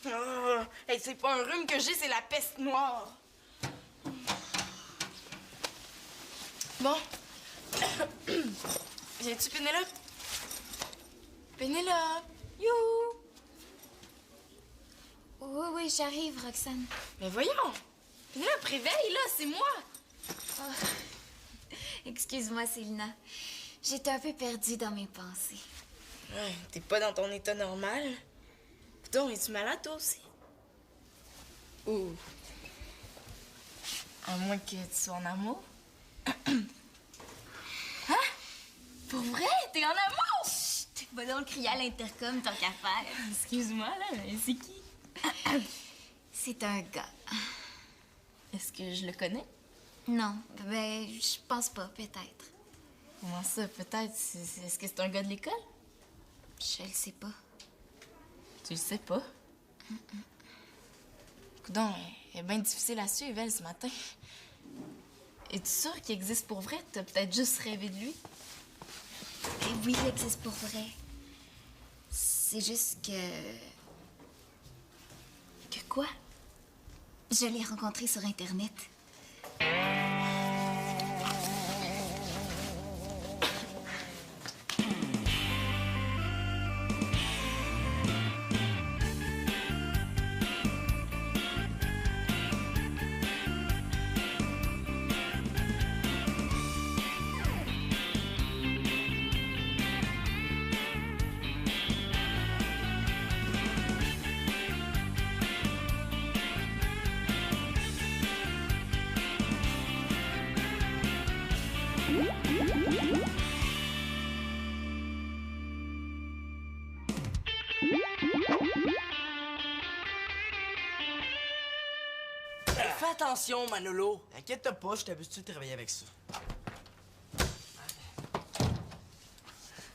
Oh, hey, c'est pas un rhume que j'ai, c'est la peste noire. Bon. Viens-tu, Pénélope? Pénélope! You! Oui, oui, j'arrive, Roxane. Mais voyons! Pénélope, réveille, là, c'est moi! Oh. Excuse-moi, Célina. J'étais un peu perdue dans mes pensées. Ouais, t'es pas dans ton état normal. Coudonc, es-tu malade, toi aussi? Ou... À moins que tu sois en amour? Hein? Pour vrai? T'es en amour? Chut! Va donc crier à l'intercom, tant qu'à faire. Excuse-moi, là, mais c'est qui? C'est un gars. Est-ce que je le connais? Non, ben, je pense pas, peut-être. Comment ça, peut-être? Est-ce que c'est un gars de l'école? Je le sais pas. Tu le sais pas? Coudonc, elle est bien difficile à suivre, elle, ce matin. Es-tu sûre qu'il existe pour vrai? T'as peut-être juste rêvé de lui? Ben oui, il existe pour vrai. C'est juste que... Que quoi? Je l'ai rencontré sur Internet. Fais attention, Manolo. Inquiète-toi pas, je t'habitue de travailler avec ça.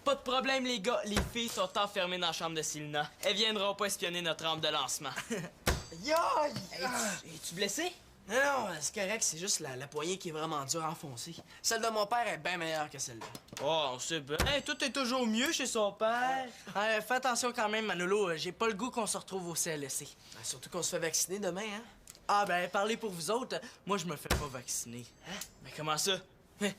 Pas de problème, les gars. Les filles sont enfermées dans la chambre de Célina. Elles viendront pas espionner notre rampe de lancement. Yoï! Es-tu blessé? Non, non, c'est correct, c'est juste la poignée qui est vraiment dure à enfoncer. Celle de mon père est bien meilleure que celle-là. Oh, on sait bien. Hey, tout est toujours mieux chez son père. Fais attention quand même, Manolo. J'ai pas le goût qu'on se retrouve au CLSC. Surtout qu'on se fait vacciner demain, hein? Ah, ben, parlez pour vous autres. Moi, je me fais pas vacciner. Hein? Mais comment ça?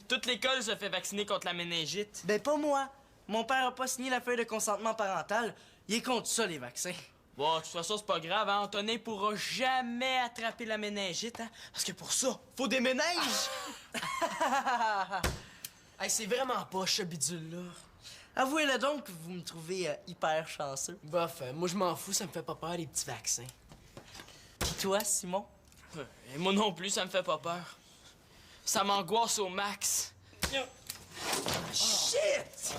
Toute l'école se fait vacciner contre la méningite. Ben, pas moi. Mon père a pas signé la feuille de consentement parental. Il est contre ça, les vaccins. Bon, de toute façon, c'est pas grave, hein. Antonin pourra jamais attraper la méningite, hein. Parce que pour ça, faut des méninges! Hey, c'est vraiment pas ce bidule-là. Avouez-le donc que vous me trouvez hyper chanceux. Bof, moi je m'en fous, ça me fait pas peur les petits vaccins. Pis toi, Simon? Et moi non plus, ça me fait pas peur. Ça m'angoisse au max. Shit! C'est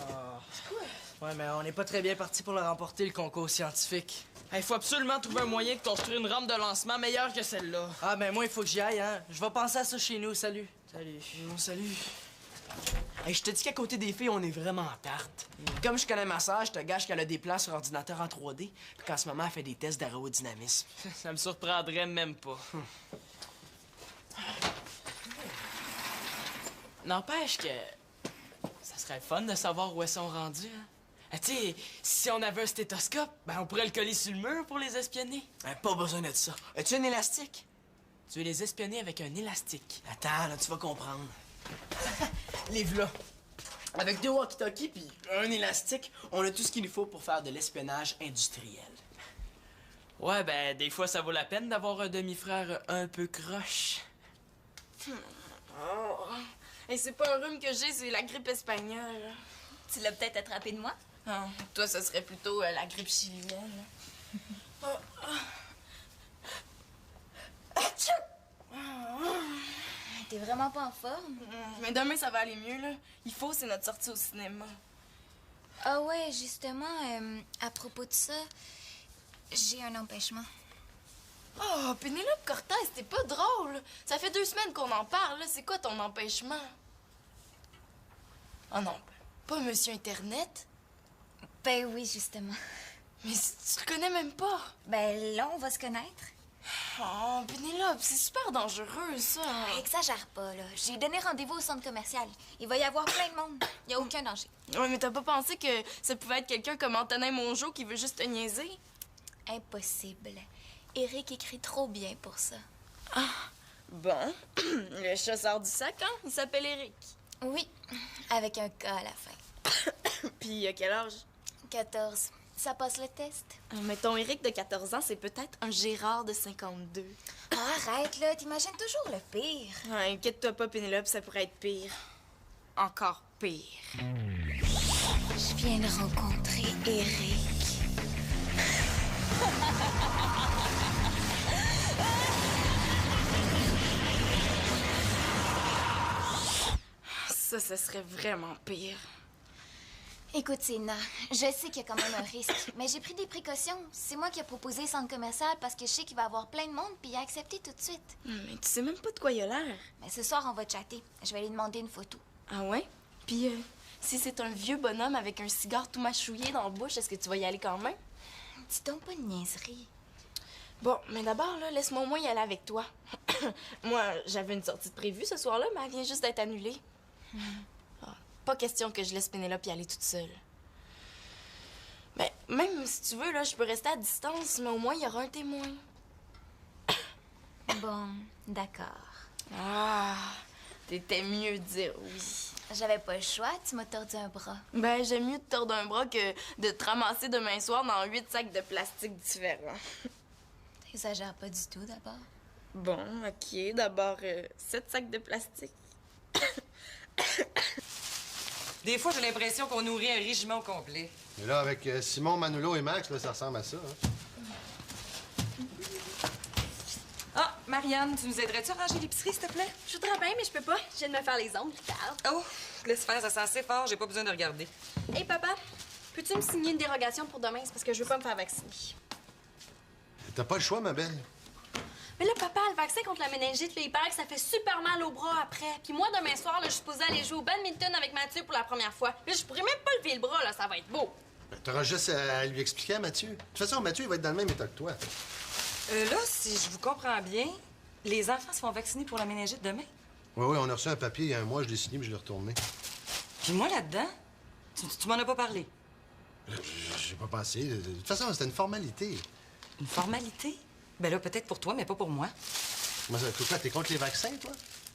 quoi? Ouais, mais on n'est pas très bien parti pour le remporter, le concours scientifique. Il faut absolument trouver un moyen de construire une rampe de lancement meilleure que celle-là. Ah, ben moi, il faut que j'y aille, hein. Je vais penser à ça chez nous, salut. Salut. Salut. Hey, je te dis qu'à côté des filles, on est vraiment en tarte. Comme je connais ma sœur, je te gâche qu'elle a des plans sur ordinateur en 3D, puis qu'en ce moment, elle fait des tests d'aérodynamisme. Ça me surprendrait même pas. N'empêche que ça serait fun de savoir où elles sont rendues, hein. Tu sais, si on avait un stéthoscope, ben on pourrait le coller sur le mur pour les espionner. Pas besoin de ça. As-tu un élastique? Tu veux les espionner avec un élastique. Attends, là, tu vas comprendre. Les v'là. Avec 2 walkie-talkies puis un élastique, on a tout ce qu'il nous faut pour faire de l'espionnage industriel. Ouais, ben, des fois, ça vaut la peine d'avoir un demi-frère un peu croche. Oh. Et c'est pas un rhume que j'ai, c'est la grippe espagnole. Tu l'as peut-être attrapé de moi? Ah, toi, ce serait plutôt la grippe chilienne. Oh, T'es vraiment pas en forme? Mais demain, ça va aller mieux, là. Il faut, c'est notre sortie au cinéma. Ah ouais, justement, à propos de ça, j'ai un empêchement. Oh, Pénélope Cortez, t'es pas drôle. Ça fait 2 semaines qu'on en parle, là. C'est quoi ton empêchement? Oh non, pas Monsieur Internet. Ben oui, justement. Mais tu le connais même pas. Ben là, on va se connaître. Oh, Pénélope, c'est super dangereux, ça. Exagère pas, là. J'ai donné rendez-vous au centre commercial. Il va y avoir plein de monde. Il n'y a aucun danger. Ouais, mais t'as pas pensé que ça pouvait être quelqu'un comme Antonin Mongeau qui veut juste te niaiser? Impossible. Eric écrit trop bien pour ça. Bon, le chasseur du sac, hein? Il s'appelle Eric. Oui, avec un K à la fin. Puis à quel âge? 14. Ça passe le test? Mais ton Eric de 14 ans, c'est peut-être un Gérard de 52. Ah, arrête, là. T'imagines toujours le pire. Inquiète-toi pas, Pénélope, ça pourrait être pire. Encore pire. Je viens de rencontrer Eric. Ça serait vraiment pire. Écoute, Sénat, je sais qu'il y a quand même un risque, mais j'ai pris des précautions. C'est moi qui ai proposé le centre commercial parce que je sais qu'il va y avoir plein de monde, puis il a accepté tout de suite. Mais tu sais même pas de quoi il a l'air. Mais ce soir, on va chatter. Je vais lui demander une photo. Ah ouais? Puis si c'est un vieux bonhomme avec un cigare tout mâchouillé dans la bouche, est-ce que tu vas y aller quand même? Dis donc pas de niaiserie. Bon, mais d'abord, là, laisse-moi au moins y aller avec toi. Moi, j'avais une sortie de prévue ce soir-là, mais elle vient juste d'être annulée. Pas question que je laisse Pénélope y aller toute seule. Mais même si tu veux, là, je peux rester à distance, mais au moins, il y aura un témoin. Bon, d'accord. Ah, t'étais mieux de dire oui. J'avais pas le choix, tu m'as tordu un bras. Ben, j'aime mieux te tordre un bras que de te ramasser demain soir dans 8 sacs de plastique différents. T'exagères pas du tout, d'abord. Bon, OK. D'abord, 7 sacs de plastique. Des fois, j'ai l'impression qu'on nourrit un régiment au complet. Et là, avec Simon, Manolo et Max, là, ça ressemble à ça. Hein? Ah, Marianne, tu nous aiderais-tu à ranger l'épicerie, s'il te plaît? Je voudrais bien, mais je peux pas. Je viens de me faire les ongles, regarde. Oh, laisse faire, ça sent assez fort, j'ai pas besoin de regarder. Hey, papa, peux-tu me signer une dérogation pour demain? C'est parce que je veux pas me faire vacciner. T'as pas le choix, ma belle. Mais là, papa, le vaccin contre la méningite, là, il paraît que ça fait super mal au bras après. Puis moi, demain soir, là, je suis supposée aller jouer au badminton avec Mathieu pour la première fois. Là, je pourrais même pas lever le bras, là, ça va être beau. Ben, t'auras juste à lui expliquer à Mathieu. De toute façon, Mathieu, il va être dans le même état que toi. Là, si je vous comprends bien, les enfants se font vacciner pour la méningite demain. Oui, on a reçu un papier il y a un mois, je l'ai signé, puis je l'ai retourné. Puis moi, là-dedans, tu m'en as pas parlé. J'ai pas pensé. De toute façon, c'était une formalité. Une formalité? Ben là, peut-être pour toi, mais pas pour moi. Comment ça, quoi, t'es contre les vaccins, toi?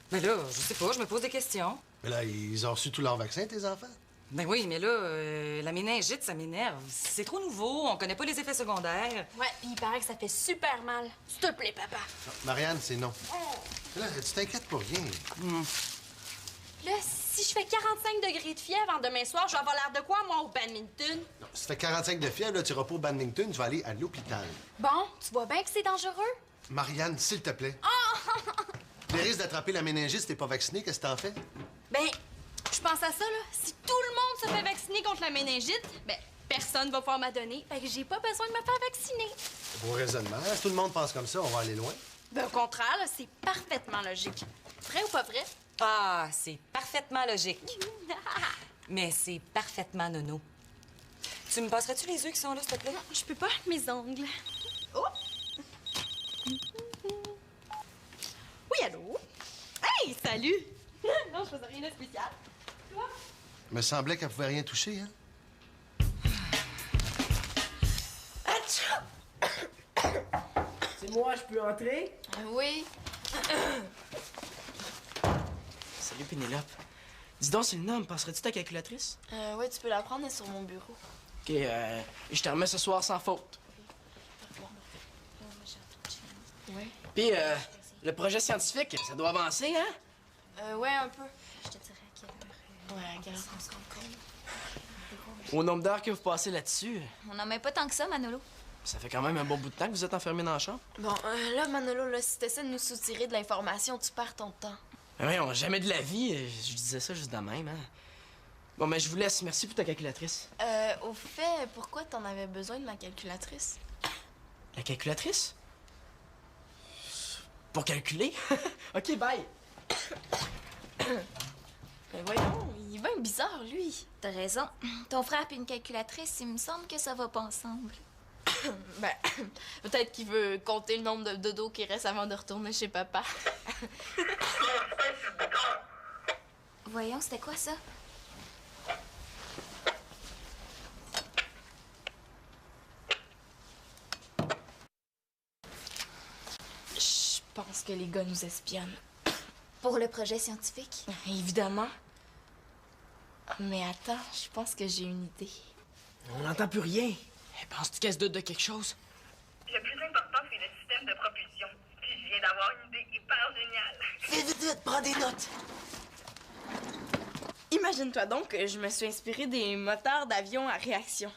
Ben là, je sais pas, je me pose des questions. Mais là, ils ont reçu tous leurs vaccins, tes enfants? Ben oui, mais là, la méningite, ça m'énerve. C'est trop nouveau, on connaît pas les effets secondaires. Ouais, puis il paraît que ça fait super mal. S'il te plaît, papa. Non, Marianne, c'est non. Là, tu t'inquiètes pour rien. Là, si je fais 45 degrés de fièvre en demain soir, je vais avoir l'air de quoi, moi, au badminton? Non, si tu fais 45 de fièvre, là, tu iras pas au badminton, tu vas aller à l'hôpital. Bon, tu vois bien que c'est dangereux? Marianne, s'il te plaît. Les risques d'attraper la méningite si t'es pas vacciné, qu'est-ce que t'en fais? Ben, je pense à ça, là. Si tout le monde se fait vacciner contre la méningite, ben, personne va pouvoir m'adonner. Fait que j'ai pas besoin de me faire vacciner. Beau raisonnement. Si tout le monde pense comme ça, on va aller loin. Ben, au contraire, là, c'est parfaitement logique. Vrai ou pas vrai? Ah, c'est parfaitement logique. Mais c'est parfaitement nono. Tu me passerais-tu les œufs qui sont là, s'il te plaît? Non, je peux pas, mes ongles. Oh! Oui, allô? Hey, salut! Non, je faisais rien de spécial. Toi? Il me semblait qu'elle pouvait rien toucher, hein? C'est moi, je peux entrer? Oui. Salut, Pénélope. Dis donc, c'est le nom, passerais-tu ta calculatrice? Ouais, tu peux la prendre, elle est sur mon bureau. OK, je te remets ce soir sans faute. Ouais. Puis, le projet scientifique, ça doit avancer, hein? Ouais, un peu. Je te dirais à quelle heure. Ouais, regarde. On se rend compte. Au nombre d'heures que vous passez là-dessus, On n'en met pas tant que ça, Manolo. ça fait quand même un bon bout de temps que vous êtes enfermé dans la chambre. Bon, là, Manolo, là, si t'essaies de nous soutirer de l'information, tu perds ton temps. Mais voyons, jamais de la vie, je disais ça juste de même, hein? Bon, mais je vous laisse. Merci pour ta calculatrice. Au fait, pourquoi t'en avais besoin de ma calculatrice? La calculatrice? Pour calculer? OK, bye! Mais voyons, il est bien bizarre, lui. T'as raison. Ton frère puis une calculatrice, il me semble que ça va pas ensemble. Ben, peut-être qu'il veut compter le nombre de dodos qui reste avant de retourner chez papa. Voyons, c'était quoi ça? Je pense que les gars nous espionnent. Pour le projet scientifique? Évidemment. Mais attends, je pense que j'ai une idée. On n'entend plus rien. Penses-tu qu'elle se doute de quelque chose? Le plus important, c'est le système de propulsion. Puis je viens d'avoir une idée hyper géniale. Vite, prends des notes. Imagine-toi donc que je me suis inspirée des moteurs d'avion à réaction.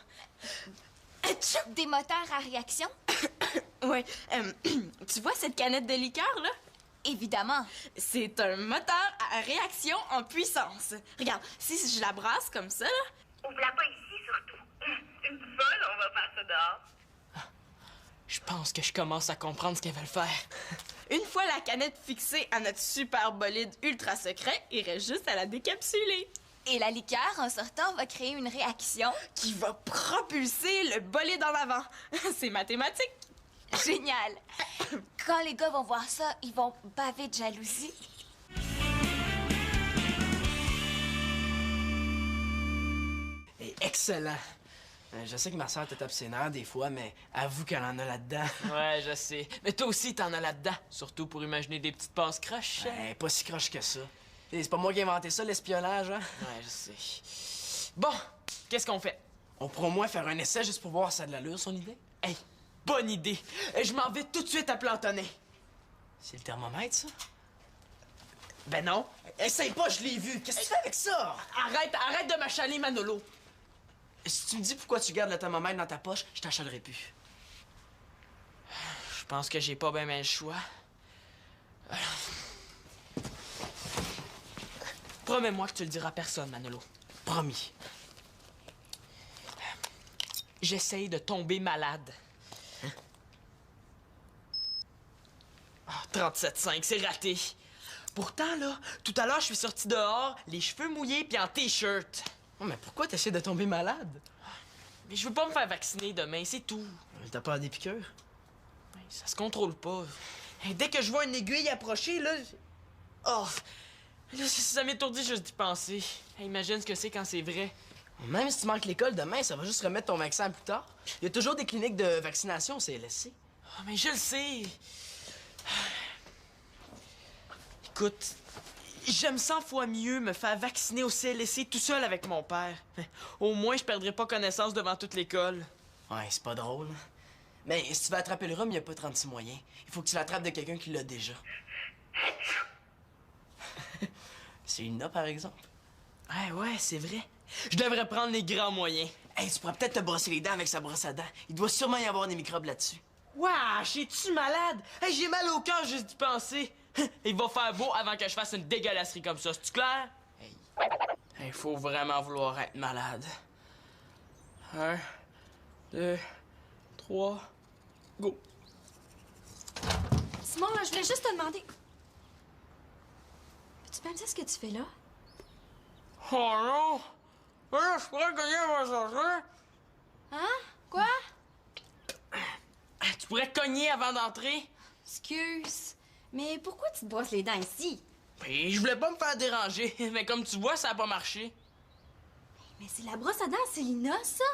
Des moteurs à réaction? Ouais. Tu vois cette canette de liqueur, là? Évidemment. C'est un moteur à réaction en puissance. Regarde, si je la brasse comme ça, là... Ouvre-la pas ici, surtout. Une folle, on va faire ça dehors. Je pense que je commence à comprendre ce qu'elle veut faire. Une fois la canette fixée à notre super bolide ultra secret, il reste juste à la décapsuler. Et la liqueur, en sortant, va créer une réaction. Qui va propulser le bolide en avant. C'est mathématique. Génial. Quand les gars vont voir ça, ils vont baver de jalousie. Excellent. Je sais que ma soeur te tape ses nerfs des fois, mais avoue qu'elle en a là-dedans. Ouais, je sais. Mais toi aussi, t'en as là-dedans. Surtout pour imaginer des petites passes croches. Pas si croche que ça. C'est pas moi qui ai inventé ça, l'espionnage, hein? Ouais, je sais. Bon, qu'est-ce qu'on fait? On pourra au moins faire un essai juste pour voir si ça a de l'allure, son idée. Hey, bonne idée. Je m'en vais tout de suite à Plantonnet. C'est le thermomètre, ça? Ben non. Essaye pas, je l'ai vu. Qu'est-ce que tu fais avec ça? Arrête de m'achaler, Manolo. Si tu me dis pourquoi tu gardes le thermomètre dans ta poche, je t'achalerai plus. Je pense que j'ai pas bien le choix. Promets-moi que tu le diras à personne, Manolo. Promis. J'essaye de tomber malade. Ah, 37,5, c'est raté. Pourtant, là, tout à l'heure, je suis sorti dehors, les cheveux mouillés puis en T-shirt. Oh, mais pourquoi t'essaies de tomber malade? Mais je veux pas me faire vacciner demain, c'est tout. T'as peur des piqûres? Ça se contrôle pas. Hey, dès que je vois une aiguille approcher, là... Oh! Là, ça m'étourdit juste d'y penser. Hey, imagine ce que c'est quand c'est vrai. Même si tu manques l'école demain, ça va juste remettre ton vaccin plus tard. Il y a toujours des cliniques de vaccination au CLSC. Oh, mais je le sais. Écoute, j'aime 100 fois mieux me faire vacciner au CLSC tout seul avec mon père. Au moins, je perdrai pas connaissance devant toute l'école. Ouais, c'est pas drôle. Mais si tu veux attraper le rhume, il n'y a pas 36 moyens. Il faut que tu l'attrapes de quelqu'un qui l'a déjà. C'est une par exemple. Ouais, c'est vrai. Je devrais prendre les grands moyens. Hey, tu pourrais peut-être te brosser les dents avec sa brosse à dents. Il doit sûrement y avoir des microbes là-dessus. Wesh, es-tu malade? Hey, j'ai mal au cœur juste d'y penser. Il va faire beau avant que je fasse une dégueulasserie comme ça, c'est-tu clair? Hey, faut vraiment vouloir être malade. 1, 2, 3, go. Simon, là, je voulais juste te demander... Peux-tu me dire ce que tu fais là? Oh non! Là, je pourrais cogner avant de sortir. Hein? Quoi? Tu pourrais cogner avant d'entrer? Excuse. Mais pourquoi tu te brosses les dents ici? Puis je voulais pas me faire déranger, mais comme tu vois, ça a pas marché. Mais c'est la brosse à dents à Célina, ça?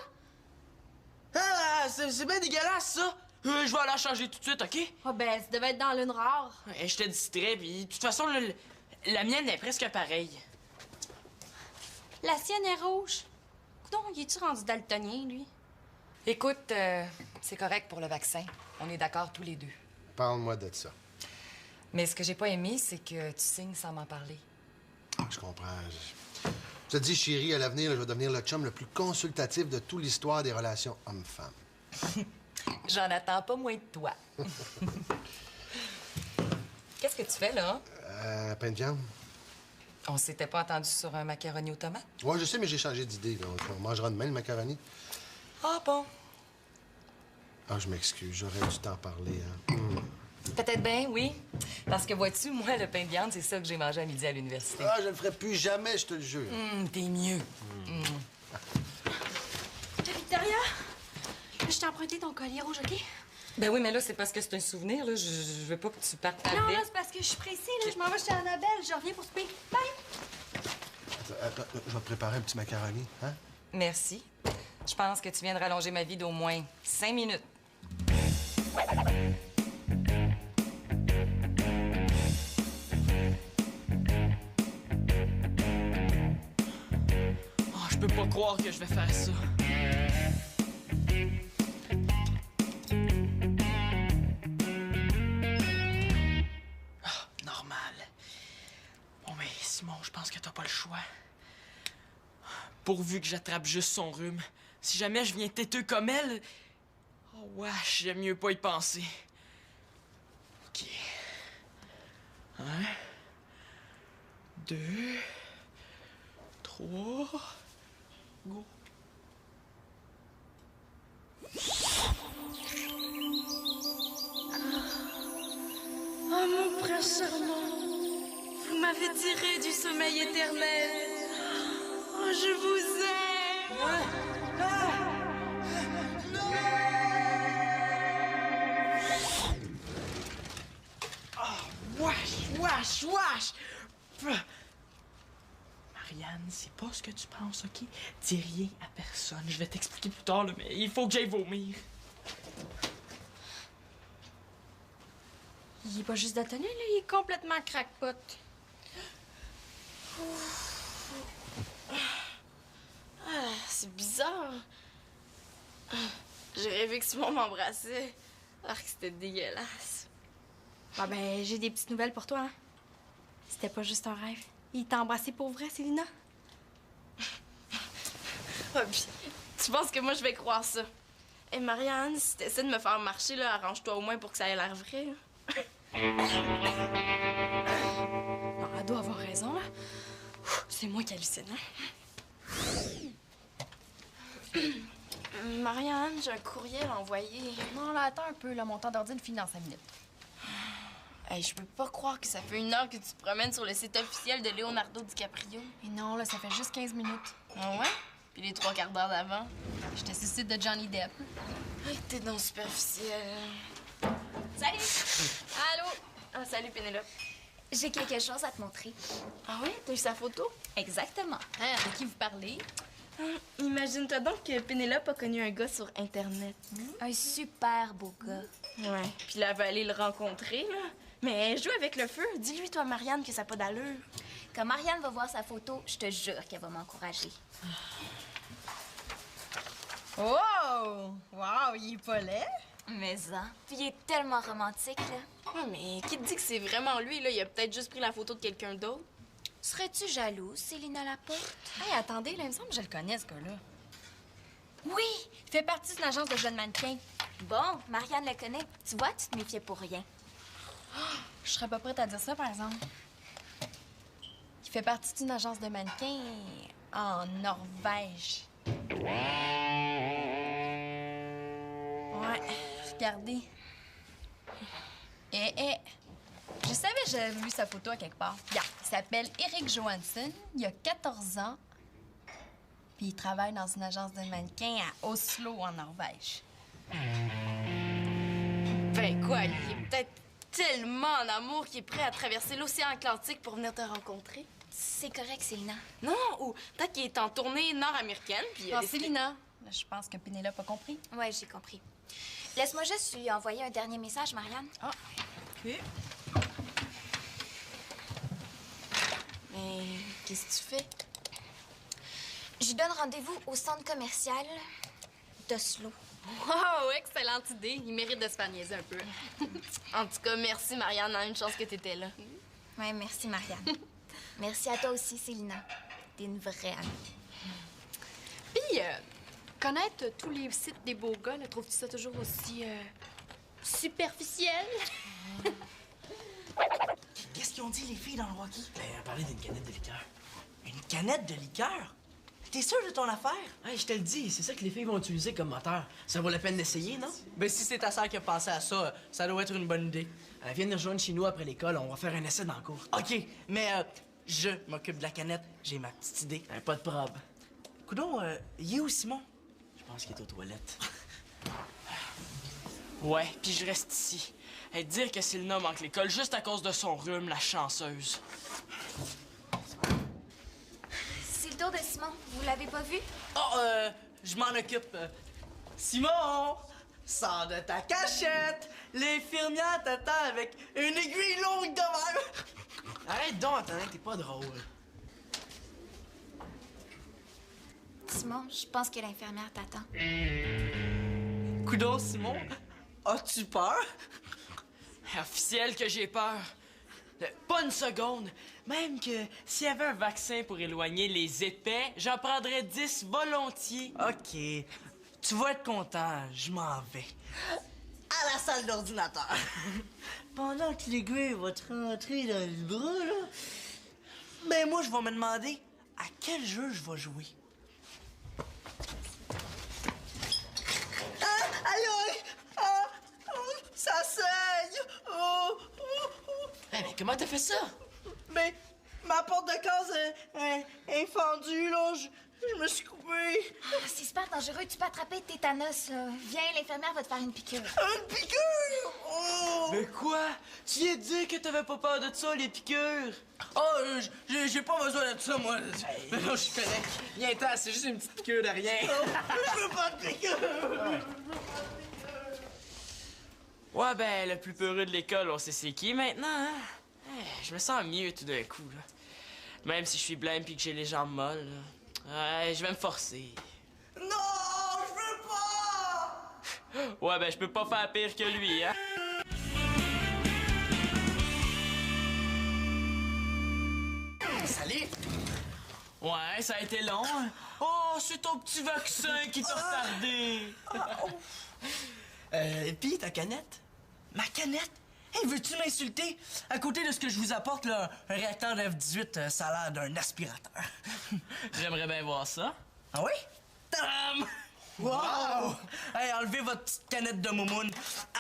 Ah, c'est bien dégueulasse, ça! Je vais aller changer tout de suite, OK? Oh ben, ça devait être dans l'une rare. Je te distrais, puis de toute façon, la mienne est presque pareille. La sienne est rouge. Coudon, il est-tu rendu daltonien, lui? Écoute, c'est correct pour le vaccin. On est d'accord tous les deux. Parle-moi de ça. Mais ce que j'ai pas aimé, c'est que tu signes sans m'en parler. Je comprends. Je te dis, chérie, à l'avenir, je vais devenir le chum le plus consultatif de toute l'histoire des relations hommes-femmes. J'en attends pas moins de toi. Qu'est-ce que tu fais, là? Pain de viande? On s'était pas entendu sur un macaroni aux tomates? Ouais, je sais, mais j'ai changé d'idée. On mangera demain le macaroni. Ah bon? Ah, je m'excuse, j'aurais dû t'en parler. Hein. Peut-être bien, oui. Parce que vois-tu, moi, le pain de viande, c'est ça que j'ai mangé à midi à l'université. Ah, je le ferai plus jamais, je te le jure. T'es mieux. Victoria, je je t'ai emprunté ton collier rouge, OK? Ben oui, mais là, c'est parce que c'est un souvenir, là. Je veux pas que tu partes avec. Non, là, c'est parce que je suis pressée, là. Je m'en vais chez Annabelle. Je reviens pour souper. Bye! Attends, je vais te préparer un petit macaroni, hein? Merci. Je pense que tu viens de rallonger ma vie d'au moins 5 minutes. Oh, je peux pas croire que je vais faire ça. Ah, normal. Bon, mais Simon, je pense que t'as pas le choix. Pourvu que j'attrape juste son rhume. Si jamais je viens têteux comme elle... Oh, wesh, j'aime mieux pas y penser. OK. 1, 2, 3... Go. Oh, mon prince charmant, vous m'avez tiré du sommeil éternel. Oh, je vous aime. Wesh! Marianne, c'est pas ce que tu penses, OK? Dis rien à personne. Je vais t'expliquer plus tard, là, mais il faut que j'aille vomir. Il est pas juste détonné, là. Il est complètement crackpot. Ah, c'est bizarre. J'ai rêvé que Simon m'embrassait. Alors que c'était dégueulasse. Ah ben, j'ai des petites nouvelles pour toi, hein. C'était pas juste un rêve. Il t'a embrassé pour vrai, Célina? Ah, puis, tu penses que moi, je vais croire ça? Hé, Marianne, si t'essaies de me faire marcher, là, arrange-toi au moins pour que ça ait l'air vrai. Là. Non, elle doit avoir raison, là. C'est moi qui hallucine, hein? Marianne, j'ai un courriel à envoyer. Non, là, attends un peu, là. Mon temps d'ordine finit dans 5 minutes. Hey, je peux pas croire que ça fait 1 heure que tu te promènes sur le site officiel de Leonardo DiCaprio. Mais non, là, ça fait juste 15 minutes. Ah ouais? Puis les 3/4 d'heure d'avant. J'étais sur le site de Johnny Depp. Hey, t'es donc superficielle. Salut! Allô? Ah, salut, Pénélope. J'ai quelque chose à te montrer. Ah oui? T'as eu sa photo? Exactement. Hein, de qui vous parlez? Imagine-toi donc que Pénélope a connu un gars sur Internet. Un super beau gars. Ouais. Puis là, elle va aller le rencontrer, là. Mais joue avec le feu. Dis-lui, toi, Marianne, que ça n'a pas d'allure. Quand Marianne va voir sa photo, je te jure qu'elle va m'encourager. Oh! Wow, il est pas laid? Mais ça. Puis il est tellement romantique, là. Ouais, mais qui te dit que c'est vraiment lui, là? Il a peut-être juste pris la photo de quelqu'un d'autre. Serais-tu jalouse, Célina Laporte? Hey, attendez, là, il me semble que je le connais, ce gars-là. Oui! Il fait partie d'une agence de jeunes mannequins. Bon, Marianne le connaît. Tu vois, tu te méfiais pour rien. Je serais pas prête à dire ça, par exemple. Il fait partie d'une agence de mannequins en Norvège. Ouais, regardez. Je savais que j'avais vu sa photo à quelque part. Regarde, il s'appelle Eric Johansson, il a 14 ans, puis il travaille dans une agence de mannequins à Oslo, en Norvège. Ben quoi, il est peut-être tellement en amour qu'il est prêt à traverser l'océan Atlantique pour venir te rencontrer. C'est correct, Célina. Non, ou peut-être qu'il est en tournée nord-américaine, puis il a Ah, décidé- Célina, là, je pense que Pénélope a compris. Ouais, j'ai compris. Laisse-moi juste lui envoyer un dernier message, Marianne. Ah, OK. Mais qu'est-ce que tu fais? Je lui donne rendez-vous au centre commercial d'Oslo. Wow, excellente idée. Il mérite de se faire niaiser un peu. En tout cas, merci, Marianne. On a une chance que t'étais là. Ouais, merci, Marianne. Merci à toi aussi, Célina. T'es une vraie amie. Puis, connaître tous les sites des beaux gars, là, trouves-tu ça toujours aussi superficiel? Qu'est-ce qu'ils ont dit, les filles, dans le Rocky? Ben, on parlait d'une canette de liqueur. Une canette de liqueur? T'es sûr de ton affaire? Hey, je te le dis, c'est ça que les filles vont utiliser comme moteur. Ça vaut la peine d'essayer, non? Ben, si c'est ta sœur qui a pensé à ça, ça doit être une bonne idée. Elle vient nous rejoindre chez nous après l'école, on va faire un essai dans le cours. OK, mais je m'occupe de la canette, j'ai ma petite idée. Pas de probe. Coudon, il est où, Simon? Je pense qu'il est aux toilettes. Ouais, puis je reste ici. Et dire que Célina manque l'école juste à cause de son rhume, la chanceuse. C'est le tour de Simon. Vous l'avez pas vu? Oh, je m'en occupe. Simon, sors de ta cachette. L'infirmière t'attend avec une aiguille longue de même. Arrête donc, Antonin, t'es pas drôle. Simon, je pense que l'infirmière t'attend. Coudon, Simon, as-tu peur? Officiel que j'ai peur. Pas une seconde. Même que s'il y avait un vaccin pour éloigner les épais, j'en prendrais 10 volontiers. OK. Tu vas être content, je m'en vais. À la salle d'ordinateur. Pendant que l'aiguille va te rentrer dans le bras, là, ben moi, je vais me demander à quel jeu je vais jouer. Ah, aïe, aïe! Ah, oh, ça saigne! Oh, oh, oh. Hey, mais comment t'as fait ça? Mais ma porte de case est fendue, là. Je me suis coupé. Ah, c'est super dangereux. Tu peux attraper le tétanos, là. Viens, l'infirmière va te faire une piqûre. Une piqûre! Oh! Mais quoi? Tu y as dit que t'avais pas peur de ça, les piqûres? Oh, j'ai pas besoin de ça, moi. Mais non, je suis correct. Viens-t'en, c'est juste une petite piqûre de rien. Je veux pas de piqûre! Ouais, ben, le plus peureux de l'école, on sait c'est qui maintenant, hein? Je me sens mieux tout d'un coup, là. Même si je suis blême puis que j'ai les jambes molles, là. Ouais, je vais me forcer. Non, je veux pas! Ouais, ben, je peux pas faire pire que lui, hein? Salut! Ouais, ça a été long. Oh, c'est ton petit vaccin qui t'a retardé. Et puis, ta canette? Ma canette? Hey, veux-tu m'insulter? À côté de ce que je vous apporte, là, un réacteur F-18, ça a l'air d'un aspirateur. J'aimerais bien voir ça. Ah oui? Tadam! Wow! Hey, enlevez votre petite canette de moumoune.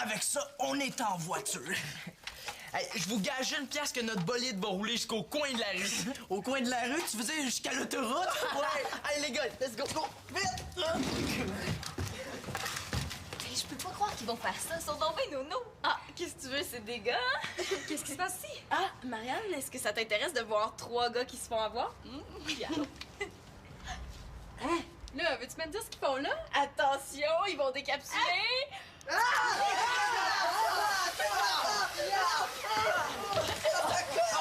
Avec ça, on est en voiture. Hey, je vous gage une pièce que notre bolide va rouler jusqu'au coin de la rue. Au coin de la rue, tu veux dire jusqu'à l'autoroute? Ouais! Hey, les gars, let's go! Go! Vite! Hey, je peux pas croire qu'ils vont faire ça. Ils sont tombés nono. Ah, qu'est-ce que tu veux, c'est des gars? Qu'est-ce qui se passe ici? Ah, Marianne, est-ce que ça t'intéresse de voir 3 gars qui se font avoir? Là, veux-tu me dire ce qu'ils font là? Attention, ils vont décapsuler! Ah,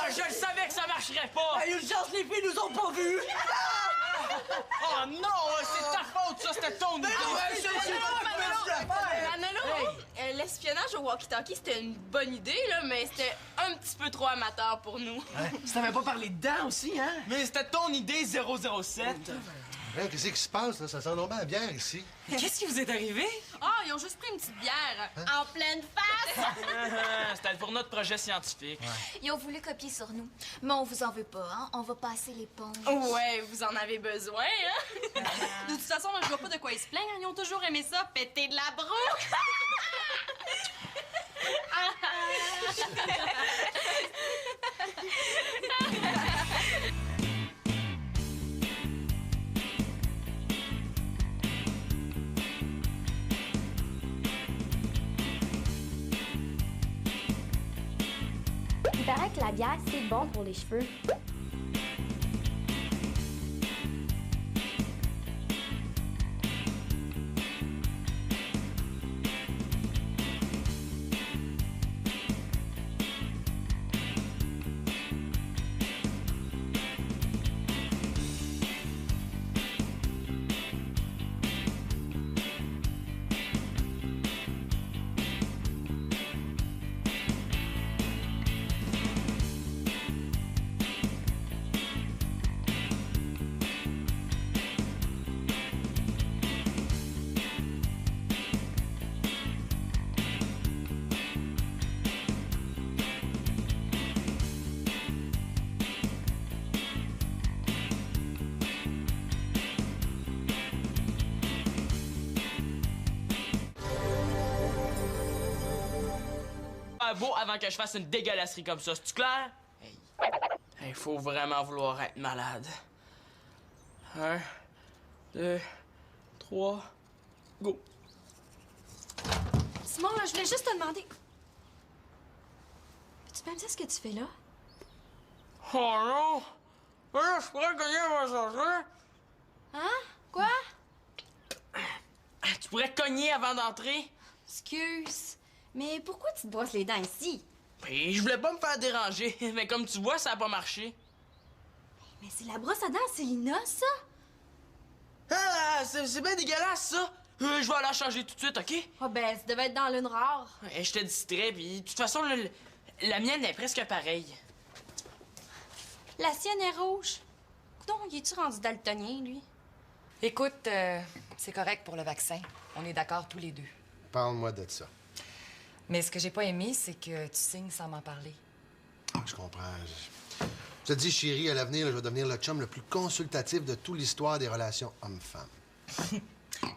je le savais que ça marcherait pas! Hey, urgence, les filles nous ont pas vus! Oh non, c'est ta faute, ça, c'était ton idée! Manolo, l'espionnage au walkie-talkie, c'était une bonne idée, là, mais c'était un petit peu trop amateur pour nous. Tu t'avais pas parlé dedans aussi, hein? Mais c'était ton idée 007. Hey, qu'est-ce qui se passe, là? Ça sent donc bien la bière ici. Qu'est-ce qui vous est arrivé? Ah, ils ont juste pris une petite bière. En pleine face! C'était pour notre projet scientifique. Ils ont voulu copier sur nous. Mais on vous en veut pas, hein? On va passer l'éponge. Ouais, vous en avez besoin, hein? De toute façon, je vois pas de quoi ils se plaignent. Ils ont toujours aimé ça, péter de la broue. Il paraît que la bière, c'est bon pour les cheveux. Beau avant que je fasse une dégueulasserie comme ça, c'est-tu clair? Hey, faut vraiment vouloir être malade. 1, 2, 3, go. Simon, là, je voulais juste te demander... Peux-tu me dire ce que tu fais là? Oh non! Là, je pourrais cogner avant de sortir. Hein? Quoi? Tu pourrais cogner avant d'entrer? Excuse. Mais pourquoi tu te brosses les dents ici? Puis je voulais pas me faire déranger, mais comme tu vois, ça a pas marché. Mais c'est la brosse à dents, Célina, ça? Ah, c'est bien dégueulasse, ça! Je vais aller la changer tout de suite, OK? Ah ben, ça devait être dans l'une rare. Je te distrais, puis de toute façon, la mienne est presque pareille. La sienne est rouge. Coudon, il est-tu rendu daltonien, lui? Écoute, c'est correct pour le vaccin. On est d'accord tous les deux. Parle-moi de ça. Mais ce que j'ai pas aimé, c'est que tu signes sans m'en parler. Ah, je comprends. Je te dis, chérie, à l'avenir, je vais devenir le chum le plus consultatif de toute l'histoire des relations hommes-femmes.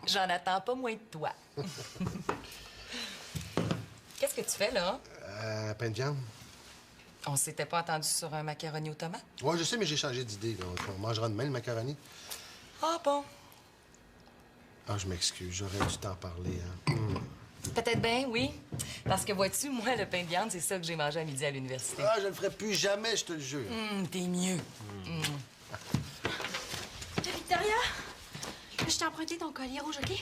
J'en attends pas moins de toi. Qu'est-ce que tu fais, là? Pain de viande. On s'était pas entendu sur un macaroni aux tomates? Ouais, je sais, mais j'ai changé d'idée. On mangera demain le macaroni. Ah bon? Ah, je m'excuse, j'aurais dû t'en parler. Hein. Peut-être bien, oui. Parce que vois-tu, moi, le pain de viande, c'est ça que j'ai mangé à midi à l'université. Ah, je le ferai plus jamais, je te le jure. T'es mieux. Victoria, je t'ai emprunté ton collier rouge, OK?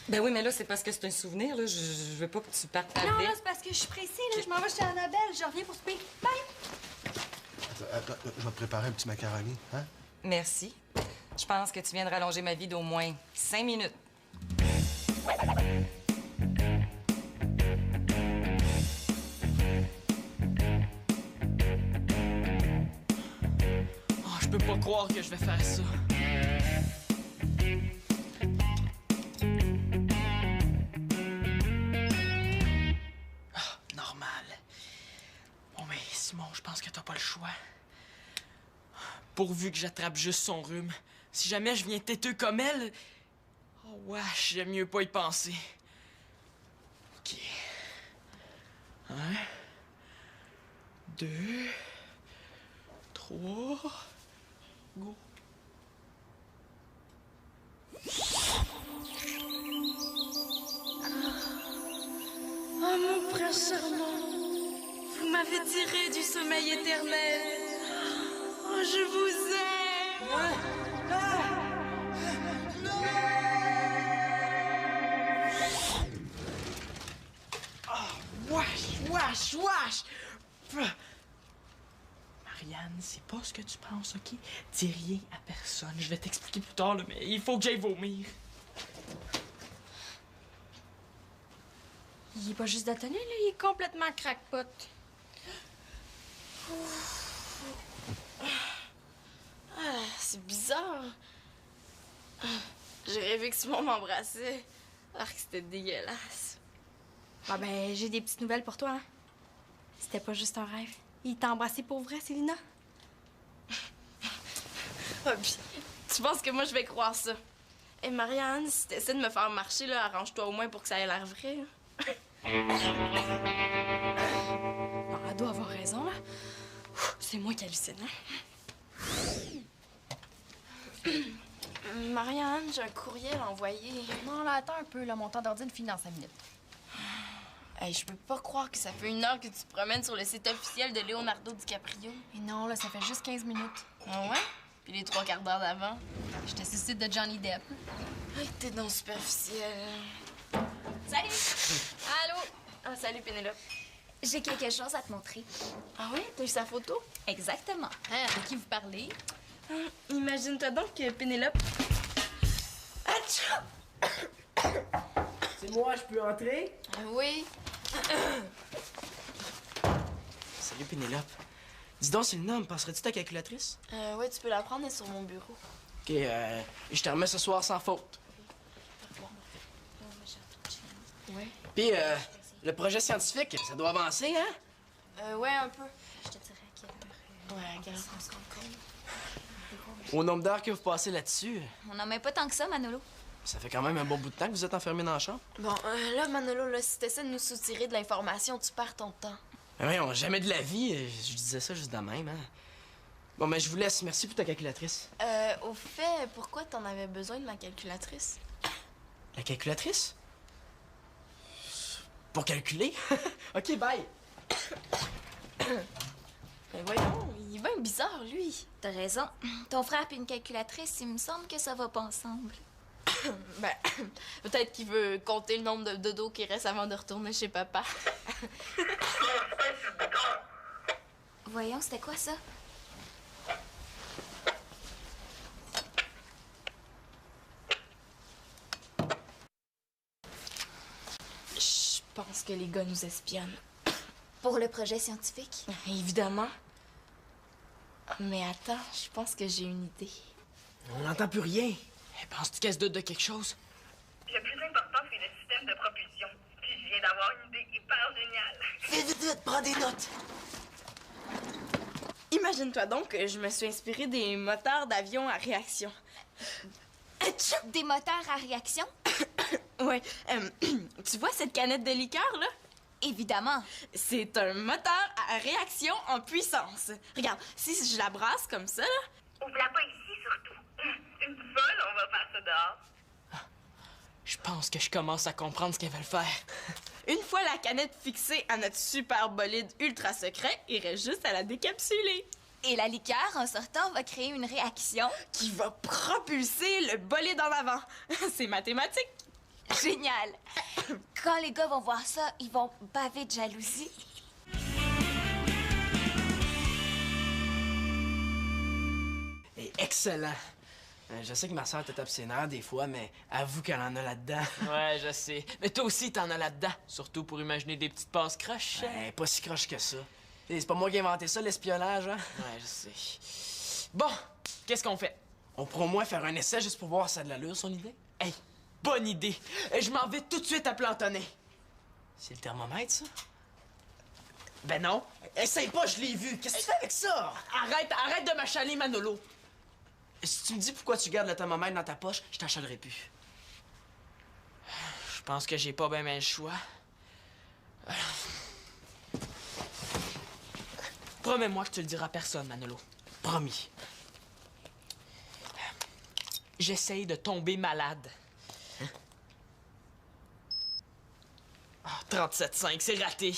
Ben oui, mais là, c'est parce que c'est un souvenir, là. Je veux pas que tu partes avec. Non, là, c'est parce que je suis pressée, là. Je m'en vais chez Annabelle. Je reviens pour souper. Bye! Attends, je vais te préparer un petit macaroni, hein? Merci. Je pense que tu viens de rallonger ma vie d'au moins 5 minutes. Oh, je peux pas croire que je vais faire ça. Ah, normal. Bon, mais Simon, je pense que t'as pas le choix. Pourvu que j'attrape juste son rhume. Si jamais je viens têteux comme elle... Oh, wesh, j'aime mieux pas y penser. OK. 1, 2, 3... Go. Oh, mon prince charmant, vous m'avez tiré du sommeil éternel. Oh, je vous aime. Wesh! Marianne, c'est pas ce que tu penses, OK? Dis rien à personne. Je vais t'expliquer plus tard, là, mais il faut que j'aille vomir. Il est pas juste daltonien, là. Il est complètement crackpot. Ah, c'est bizarre. J'ai rêvé que Simon m'embrassait. Ah, que c'était dégueulasse. Ah ben, j'ai des petites nouvelles pour toi, hein. C'était pas juste un rêve. Il t'a embrassé pour vrai, Célina? Ah, puis, tu penses que moi, je vais croire ça? Hé, Marianne, si t'essaies de me faire marcher, là, arrange-toi au moins pour que ça ait l'air vrai. Non, elle doit avoir raison, là. C'est moi qui hallucine, hein? Marianne, j'ai un courriel à envoyer. Non, là, attends un peu, là. Mon temps d'ordine finit dans 5 minutes. Hey, je peux pas croire que ça fait 1 heure que tu te promènes sur le site officiel de Leonardo DiCaprio. Et non, là, ça fait juste 15 minutes. Ah ouais? Puis les 3 quarts d'heure d'avant. J'étais sur le site de Johnny Depp. Hey, t'es donc superficielle. Salut! Allô? Ah, salut, Pénélope. J'ai quelque chose à te montrer. Ah oui? T'as eu sa photo? Exactement. Hein, de qui vous parlez? Imagine-toi donc que Pénélope... Atchou! C'est moi, je peux entrer? Oui. Salut, Pénélope. Dis donc, Célina, me passerais-tu ta calculatrice? Ouais, tu peux la prendre, elle est sur mon bureau. OK, je te remets ce soir sans faute. Ouais. Puis, le projet scientifique, ça doit avancer, hein? Ouais, un peu. Je te dirai à quelle heure. Ouais, regarde. On se rend compte. Au nombre d'heures que vous passez là-dessus, On n'en met pas tant que ça, Manolo. ça fait quand même un bon bout de temps que vous êtes enfermé dans la chambre. Bon, là, Manolo, là, si t'essaies de nous soutirer de l'information, tu perds ton temps. Mais voyons, jamais de la vie. Je disais ça juste de même, hein? Bon, mais je vous laisse. Merci pour ta calculatrice. Au fait, pourquoi t'en avais besoin de ma calculatrice? La calculatrice? Pour calculer? OK, bye. Mais voyons, il est bien bizarre, lui. T'as raison. Ton frère puis une calculatrice, il me semble que ça va pas ensemble. Ben, peut-être qu'il veut compter le nombre de dodos qui reste avant de retourner chez papa. Voyons, c'était quoi ça? Je pense que les gars nous espionnent. Pour le projet scientifique? Évidemment. Mais attends, je pense que j'ai une idée. On n'entend plus rien. Hey, penses-tu qu'elle se doute de quelque chose? Le plus important, c'est le système de propulsion. Puis je viens d'avoir une idée hyper géniale. Vite, prends des notes. Imagine-toi donc que je me suis inspirée des moteurs d'avion à réaction. Des moteurs à réaction? Ouais. Tu vois cette canette de liqueur, là? Évidemment. C'est un moteur à réaction en puissance. Regarde, si je la brasse comme ça, là... Ouvre-la pas ici, surtout. Une folle, on va faire ça dehors. Je pense que je commence à comprendre ce qu'elle veut faire. Une fois la canette fixée à notre super bolide ultra secret, il reste juste à la décapsuler. Et la liqueur, en sortant, va créer une réaction. Qui va propulser le bolide en avant. C'est mathématique. Génial. Quand les gars vont voir ça, ils vont baver de jalousie. Et excellent. Je sais que ma soeur te tape ses nerfs des fois, mais avoue qu'elle en a là-dedans. Ouais, je sais. Mais toi aussi, t'en as là-dedans. Surtout pour imaginer des petites passes croches. Pas si croche que ça. C'est pas moi qui ai inventé ça, l'espionnage, hein? Ouais, je sais. Bon, qu'est-ce qu'on fait? On pourra au moins faire un essai juste pour voir si ça a de l'allure, son idée. Hey, bonne idée. Je m'en vais tout de suite à Plantonnet. C'est le thermomètre, ça? Ben non. Essaye pas, je l'ai vu. Qu'est-ce que tu fais avec ça? Arrête de m'achaler, Manolo. Si tu me dis pourquoi tu gardes le thermomètre dans ta poche, je t'achalerai plus. Je pense que j'ai pas bien le choix. Promets-moi que tu le diras à personne, Manolo. Promis. J'essaye de tomber malade. Hein? Oh, 37,5, c'est raté.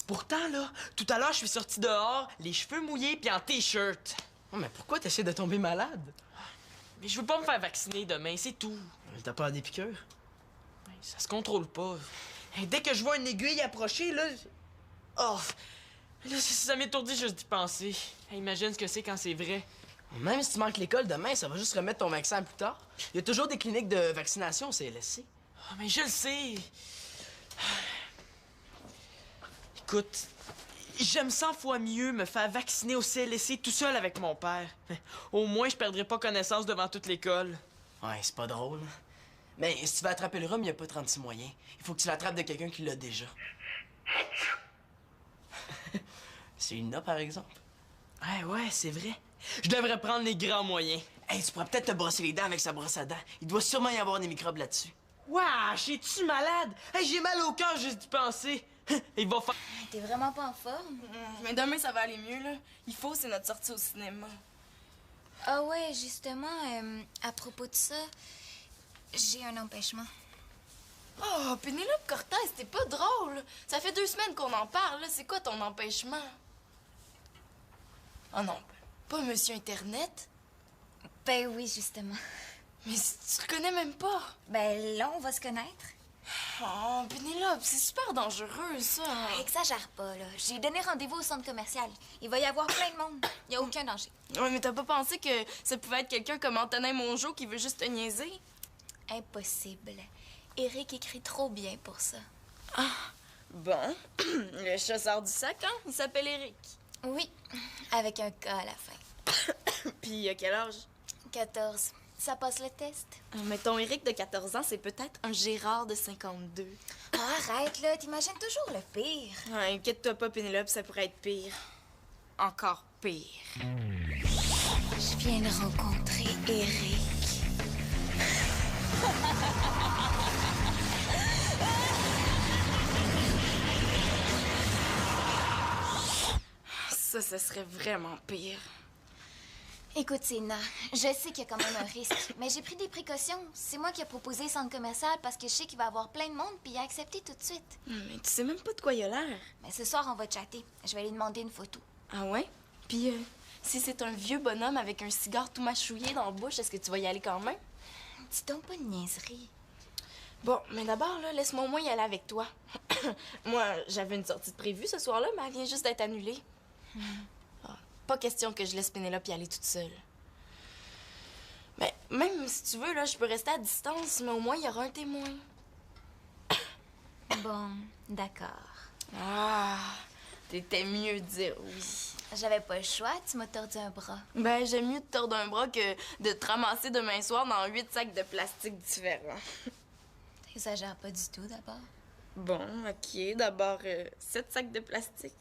Pourtant, là, tout à l'heure, je suis sorti dehors, les cheveux mouillés puis en T-shirt. Oh, mais pourquoi t'essaies de tomber malade? Mais je veux pas me faire vacciner demain, c'est tout. T'as peur des piqûres? Ça se contrôle pas. Et dès que je vois une aiguille approcher, là... Oh! Là, ça m'étourdit juste d'y penser. Imagine ce que c'est quand c'est vrai. Même si tu manques l'école demain, ça va juste remettre ton vaccin plus tard. Il y a toujours des cliniques de vaccination au CLSC. Oh, mais je le sais. Écoute, j'aime 100 fois mieux me faire vacciner au CLSC tout seul avec mon père. Au moins, je perdrai pas connaissance devant toute l'école. Ouais, c'est pas drôle. Mais si tu veux attraper le rhume, il n'y a pas 36 moyens. Il faut que tu l'attrapes de quelqu'un qui l'a déjà. C'est une par exemple. Ouais, c'est vrai. Je devrais prendre les grands moyens. Hey, tu pourrais peut-être te brosser les dents avec sa brosse à dents. Il doit sûrement y avoir des microbes là-dessus. Wesh, es-tu malade? Hey, j'ai mal au cœur juste d'y penser. Il va faire... T'es vraiment pas en forme? Mais demain, ça va aller mieux, là. Il faut, c'est notre sortie au cinéma. Ah ouais, justement, à propos de ça, j'ai un empêchement. Oh, Pénélope Cortez, c'était pas drôle. Ça fait 2 semaines qu'on en parle, là. C'est quoi ton empêchement? Oh non, pas Monsieur Internet. Ben oui, justement. Mais tu le connais même pas. Ben là, on va se connaître. Oh, Pénélope, c'est super dangereux, ça. Exagère pas, là. J'ai donné rendez-vous au centre commercial. Il va y avoir plein de monde. Il y a aucun danger. Ouais, mais t'as pas pensé que ça pouvait être quelqu'un comme Antonin Mongeau qui veut juste te niaiser? Impossible. Eric écrit trop bien pour ça. Ah, bon. Le chasseur du sac, hein? Il s'appelle Eric. Oui, avec un K à la fin. Puis, à quel âge? 14. Ça passe le test. Mais ton Eric de 14 ans, c'est peut-être un Gérard de 52. Oh, arrête, là. T'imagines toujours le pire. Ouais, inquiète-toi pas, Pénélope, ça pourrait être pire. Encore pire. Je viens de rencontrer Eric. Ça, ce serait vraiment pire. Écoute, Sénat, je sais qu'il y a quand même un risque, mais j'ai pris des précautions. C'est moi qui ai proposé le centre commercial parce que je sais qu'il va y avoir plein de monde, puis il a accepté tout de suite. Mais tu sais même pas de quoi il a l'air. Mais ce soir, on va chatter. Je vais lui demander une photo. Ah ouais? Puis si c'est un vieux bonhomme avec un cigare tout mâchouillé dans la bouche, est-ce que tu vas y aller quand même? Dis donc pas de niaiserie. Bon, mais d'abord, là, laisse-moi au moins y aller avec toi. Moi, j'avais une sortie de prévue ce soir-là, mais elle vient juste d'être annulée. Ah, pas question que je laisse Pénélope y aller toute seule. Mais même si tu veux, là, je peux rester à distance, mais au moins, il y aura un témoin. Bon, d'accord. Ah, t'étais mieux de dire oui. J'avais pas le choix, tu m'as tordu un bras. Ben, j'aime mieux te tordre un bras que de te ramasser demain soir dans 8 sacs de plastique différents. T'exagères pas du tout, d'abord. Bon, OK. D'abord, 7 sacs de plastique.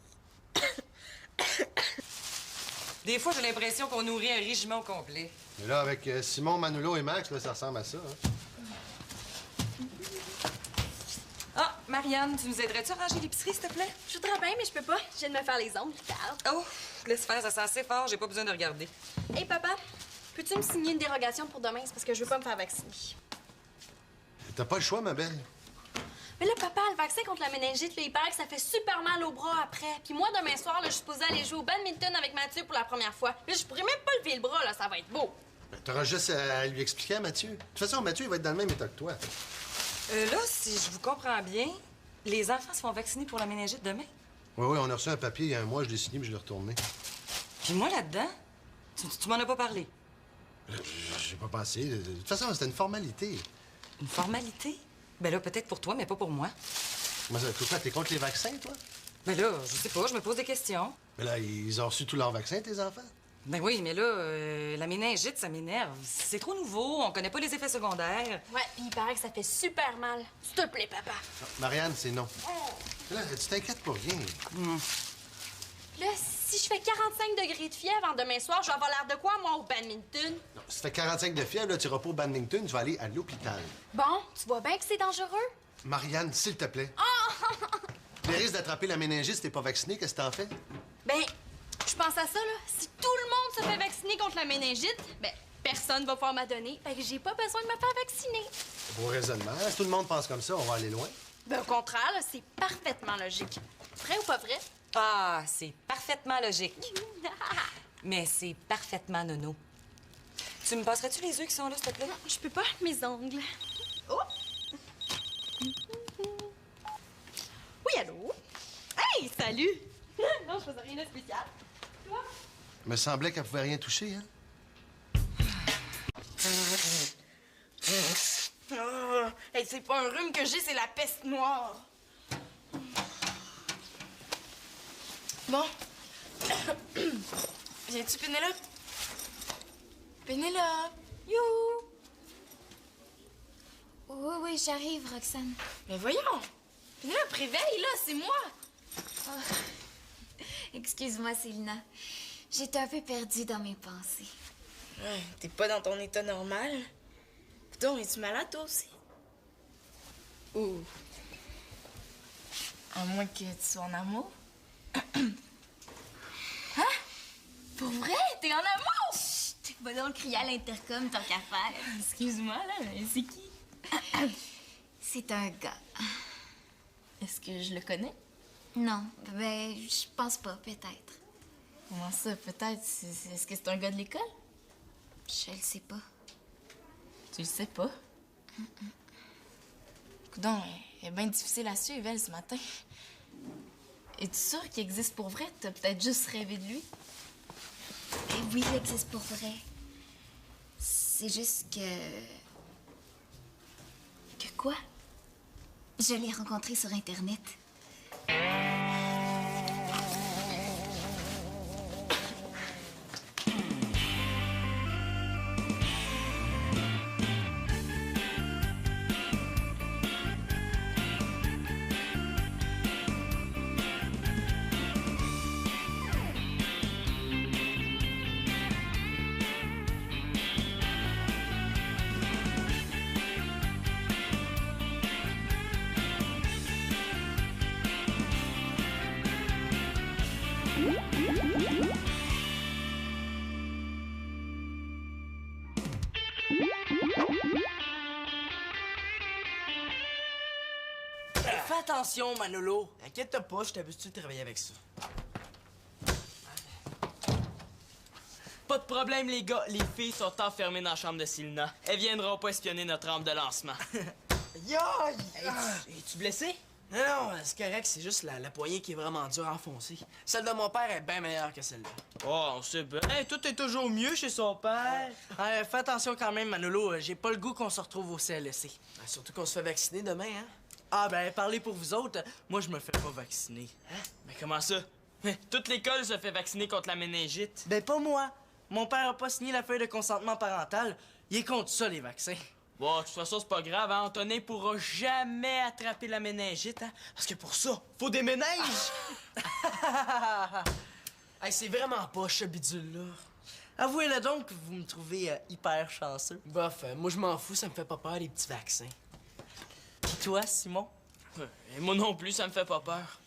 Des fois, j'ai l'impression qu'on nourrit un régiment au complet. Mais là, avec Simon, Manolo et Max, là, ça ressemble à ça. Hein? Ah, Marianne, tu nous aiderais-tu à ranger l'épicerie, s'il te plaît? Je voudrais bien, mais je peux pas. Je viens de me faire les ongles, regarde. Oh, laisse faire, ça sent assez fort, j'ai pas besoin de regarder. Hey, papa, peux-tu me signer une dérogation pour demain? C'est parce que je veux pas me faire vacciner. T'as pas le choix, ma belle. Mais là, papa, le vaccin contre la méningite, là, il paraît que ça fait super mal au bras après. Puis moi, demain soir, là, je suis supposée aller jouer au badminton avec Mathieu pour la première fois. Là, je pourrais même pas lever le bras, là, ça va être beau. Ben, t'auras juste à lui expliquer à Mathieu. De toute façon, Mathieu, il va être dans le même état que toi. Là, si je vous comprends bien, les enfants se font vacciner pour la méningite demain. Oui, on a reçu un papier il y a un mois, je l'ai signé, puis je l'ai retourné. Puis moi, là-dedans, tu m'en as pas parlé. J'ai pas pensé. De toute façon, c'était une formalité. Une formalité? Ben là, peut-être pour toi, mais pas pour moi. Comment ça, toi, t'es contre les vaccins, toi? Ben là, je sais pas, je me pose des questions. Mais là, ils ont reçu tous leurs vaccins, tes enfants? Ben oui, mais là, la méningite, ça m'énerve. C'est trop nouveau, on connaît pas les effets secondaires. Ouais, puis il paraît que ça fait super mal. S'il te plaît, papa. Non, Marianne, c'est non. Là, tu t'inquiètes pour rien. Là, si je fais 45 degrés de fièvre en demain soir, je vais avoir l'air de quoi, moi, au badminton? Non, si tu fais 45 de fièvre, là, tu iras pas au badminton, tu vas aller à l'hôpital. Bon, tu vois bien que c'est dangereux? Marianne, s'il te plaît. Les risques d'attraper la méningite si t'es pas vacciné, qu'est-ce que t'en fais? Ben, je pense à ça, là. Si tout le monde se fait vacciner contre la méningite, ben, personne va pouvoir m'adonner. Fait que j'ai pas besoin de me faire vacciner. Beau raisonnement. Si tout le monde pense comme ça, on va aller loin. Ben, au contraire, là, c'est parfaitement logique. Vrai ou pas vrai? Ah, c'est parfaitement logique. Mais c'est parfaitement nono. Tu me passerais-tu les œufs qui sont là, s'il te plaît? Non, je peux pas, mes ongles. Oh! Oui, allô? Hey, salut! Non, je faisais rien de spécial. Toi? Il me semblait qu'elle pouvait rien toucher, hein? Oh, hey, c'est pas un rhume que j'ai, c'est la peste noire. Bon. Viens-tu, Pénélope? Pénélope! You! Oui, oui, j'arrive, Roxane. Mais voyons! Pénélope, réveille, là, c'est moi! Excuse-moi, Célina. J'étais un peu perdue dans mes pensées. Ouais, t'es pas dans ton état normal. Putain, es-tu malade, toi aussi? Ou... À moins que tu sois en amour? Hein? Pour vrai? T'es en amour? Chut! Va donc crier à l'intercom, tant qu'à faire. Excuse-moi, là, mais c'est qui? C'est un gars. Est-ce que je le connais? Non, ben, je pense pas, peut-être. Comment ça, peut-être? Est-ce que c'est un gars de l'école? Je le sais pas. Tu le sais pas? Coudon, elle est bien difficile à suivre, elle, ce matin. Es-tu sûre qu'il existe pour vrai? T'as peut-être juste rêvé de lui? Eh oui, il existe pour vrai. C'est juste que... Que quoi? Je l'ai rencontré sur Internet. attention, Manolo. Inquiète-toi pas, je t'habitue de travailler avec ça. Pas de problème, les gars. Les filles sont enfermées dans la chambre de Selina. Elles viendront pas espionner notre rampe de lancement. Yoï! Es-tu blessé? Non, non, c'est correct, c'est juste la poignée qui est vraiment dure à enfoncer. Celle de mon père est bien meilleure que celle-là. Oh, on sait bien. Hey, tout est toujours mieux chez son père. Fais attention quand même, Manolo, j'ai pas le goût qu'on se retrouve au CLSC. Surtout qu'on se fait vacciner demain, hein? Ah, ben, parlez pour vous autres, moi je me fais pas vacciner. Hein? Mais comment ça? Toute l'école se fait vacciner contre la méningite. Ben, pas moi. Mon père a pas signé la feuille de consentement parental. Il est contre ça, les vaccins. Bon, de toute façon, c'est pas grave, hein? Antonin pourra jamais attraper la méningite, hein? Parce que pour ça, faut des méninges! Hey, c'est vraiment pas ce bidule-là. Avouez-le donc que vous me trouvez hyper chanceux. Bof, moi je m'en fous, ça me fait pas peur les petits vaccins. Pis toi, Simon? Et moi non plus, ça me fait pas peur.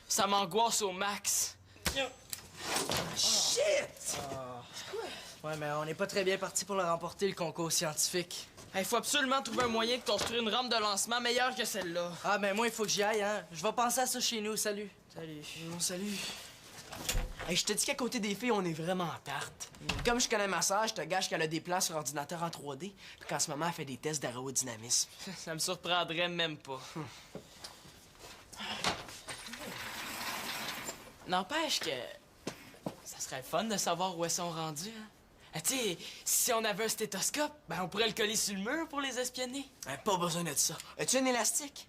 Ça m'angoisse au max. Shit! Ouais, mais on n'est pas très bien parti pour le remporter, le concours scientifique. Il faut absolument trouver un moyen de construire une rampe de lancement meilleure que celle-là. Ah, ben moi, il faut que j'y aille, hein. Je vais penser à ça chez nous. Salut. Salut. Salut. Hey, je te dis qu'à côté des filles, on est vraiment à part. Comme je connais ma sœur, je te gâche qu'elle a des plans sur ordinateur en 3D, puis qu'en ce moment, elle fait des tests d'aérodynamisme. Ça me surprendrait même pas. N'empêche que ça serait le fun de savoir où elles sont rendues, hein? Tu sais, si on avait un stéthoscope, ben on pourrait le coller sur le mur pour les espionner. Pas besoin de ça. As-tu un élastique?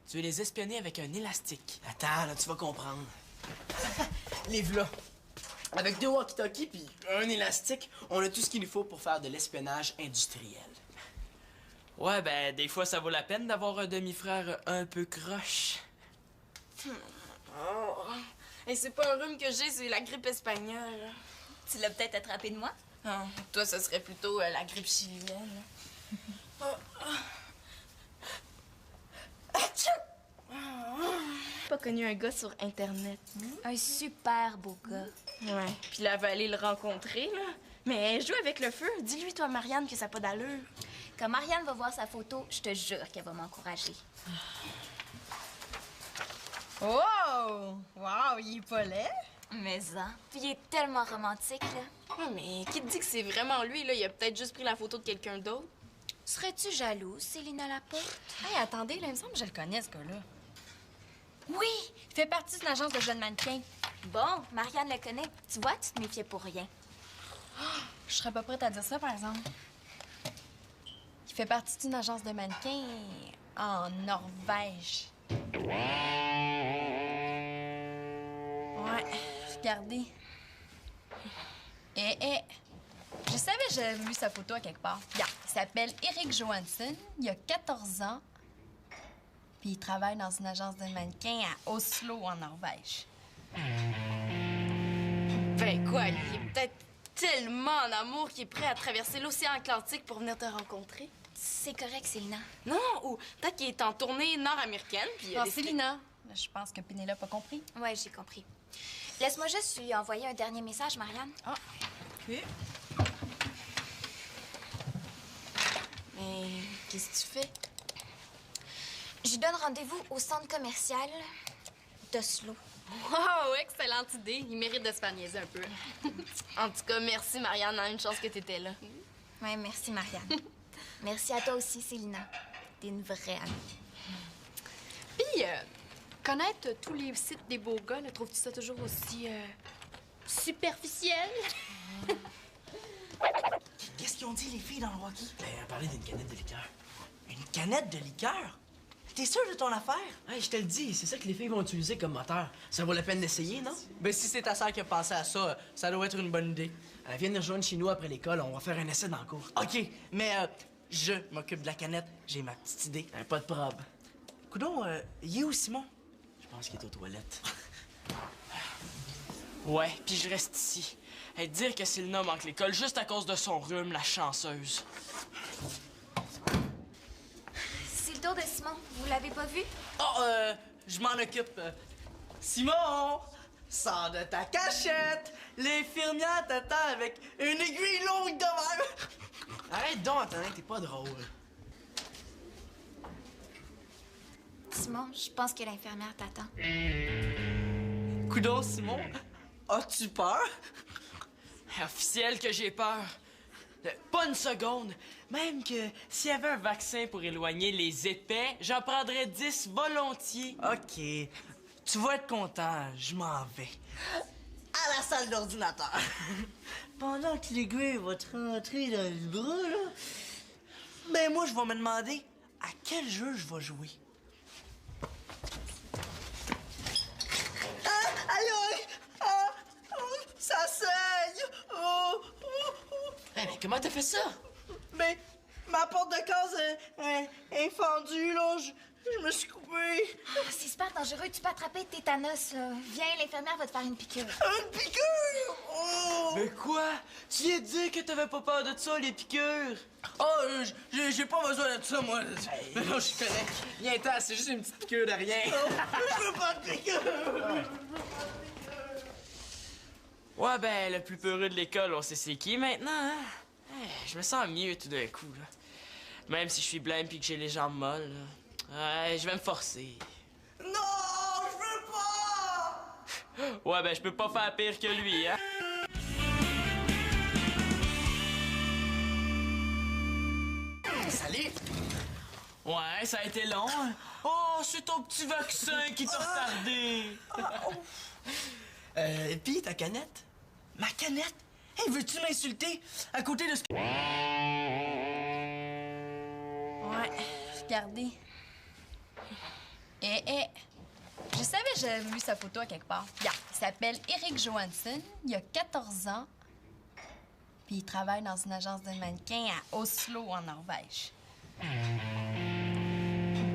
Tu veux les espionner avec un élastique. Attends, là, tu vas comprendre. Livre-là. Avec 2 walkie-talkies puis un élastique, on a tout ce qu'il nous faut pour faire de l'espionnage industriel. Ouais, ben, des fois, ça vaut la peine d'avoir un demi-frère un peu croche. Oh. Et c'est pas un rhume que j'ai, c'est la grippe espagnole. Tu l'as peut-être attrapé de moi? Ah, toi, ce serait plutôt la grippe chilienne. Pas connu un gars sur Internet. Un super beau gars. Ouais. Puis là, elle va aller le rencontrer, là. Mais joue avec le feu. Dis-lui, toi, Marianne, que ça n'a pas d'allure. Quand Marianne va voir sa photo, je te jure qu'elle va m'encourager. Oh! Wow, il est pas laid. Mais ça. Puis il est tellement romantique, là. Ouais, mais qui te dit que c'est vraiment lui, là? Il a peut-être juste pris la photo de quelqu'un d'autre. Serais-tu jalouse, Célina Laporte? Hey, attendez, là, il me semble que je le connais, ce gars-là. Oui! Il fait partie d'une agence de jeunes mannequins. Bon, Marianne le connaît. Tu vois, tu te méfiais pour rien. Je serais pas prête à dire ça, par exemple. Il fait partie d'une agence de mannequins en Norvège. Ouais, regardez. Je savais que j'avais vu sa photo à quelque part. Regarde, il s'appelle Eric Johansson, il a 14 ans, puis il travaille dans une agence de mannequins à Oslo, en Norvège. Ben quoi, il est peut-être tellement en amour qu'il est prêt à traverser l'océan Atlantique pour venir te rencontrer. C'est correct, Célina. Non, ou peut-être qu'il est en tournée nord-américaine, puis il a Non, décidé- Célina. Je pense que Pénélope a compris. Ouais, j'ai compris. Laisse-moi juste lui envoyer un dernier message, Marianne. Ah, OK. Mais qu'est-ce que tu fais? Je lui donne rendez-vous au centre commercial d'Oslo. Wow, excellente idée. Il mérite de se faire niaiser un peu. En tout cas, merci, Marianne. Une chance que t'étais là. Ouais, merci, Marianne. Merci à toi aussi, Célina. T'es une vraie amie. Puis, connaître tous les sites des beaux gars, là, trouves-tu ça toujours aussi superficiel? Qu'est-ce qu'ils ont dit, les filles, dans le Rocky? Ben, on parlait d'une canette de liqueur. Une canette de liqueur? T'es sûr de ton affaire? Hey, je te le dis, c'est ça que les filles vont utiliser comme moteur. Ça vaut la peine d'essayer, non? Ben, si c'est ta sœur qui a pensé à ça, ça doit être une bonne idée. Elle vient nous rejoindre chez nous après l'école, on va faire un essai dans le cours. OK, mais je m'occupe de la canette, j'ai ma petite idée. Pas de probe. Coudon, il est où, Simon? Je pense qu'il est aux toilettes. Ouais, puis je reste ici. Et dire que Selina manque l'école juste à cause de son rhume, la chanceuse. C'est le tour de Simon. Vous l'avez pas vu? Oh, je m'en occupe. Simon, sors de ta cachette. L'infirmière t'attend avec une aiguille longue de même. Arrête donc, Antonin, t'es pas drôle. Simon, je pense que l'infirmière t'attend. Coudon, Simon, as-tu peur? Officiel que j'ai peur. Pas une seconde. Même que s'il y avait un vaccin pour éloigner les épais, j'en prendrais 10 volontiers. OK. Tu vas être content, je m'en vais. À la salle d'ordinateur. Pendant que l'aiguille va te rentrer dans le bras, là, ben moi, je vais me demander à quel jeu je vais jouer. Ah, aïe, aïe! Ah, oh, ça saigne! Oh, oh, oh. Hey, mais comment t'as fait ça? Mais ma porte de case est fendue, là. Je me suis coupé. Ah, c'est super dangereux, tu peux attraper le tétanos, là. Viens, l'infirmière va te faire une piqûre. Une piqûre! Oh! Mais quoi? Tu viens de dire que t'avais pas peur de ça, les piqûres? Oh, j'ai pas besoin de ça, moi. Mais non, je suis correct. Viens-t'en, c'est juste une petite piqûre de rien. Je veux pas de piqûre! Ouais, ben, le plus peureux de l'école, on sait c'est qui maintenant, hein? Hey, je me sens mieux tout d'un coup, là. Même si je suis blême puis que j'ai les jambes molles, là. Ouais, je vais me forcer. Non, je veux pas! Ouais, ben, je peux pas faire pire que lui, hein? Salut! Ouais, ça a été long. Oh, c'est ton petit vaccin qui t'a retardé. Pis ta canette? Ma canette? Hey, veux-tu m'insulter à côté de ce que... Ouais, regardez. Je savais que j'avais vu sa photo à quelque part. Regarde, il s'appelle Eric Johansson, il a 14 ans, puis il travaille dans une agence de mannequins à Oslo, en Norvège.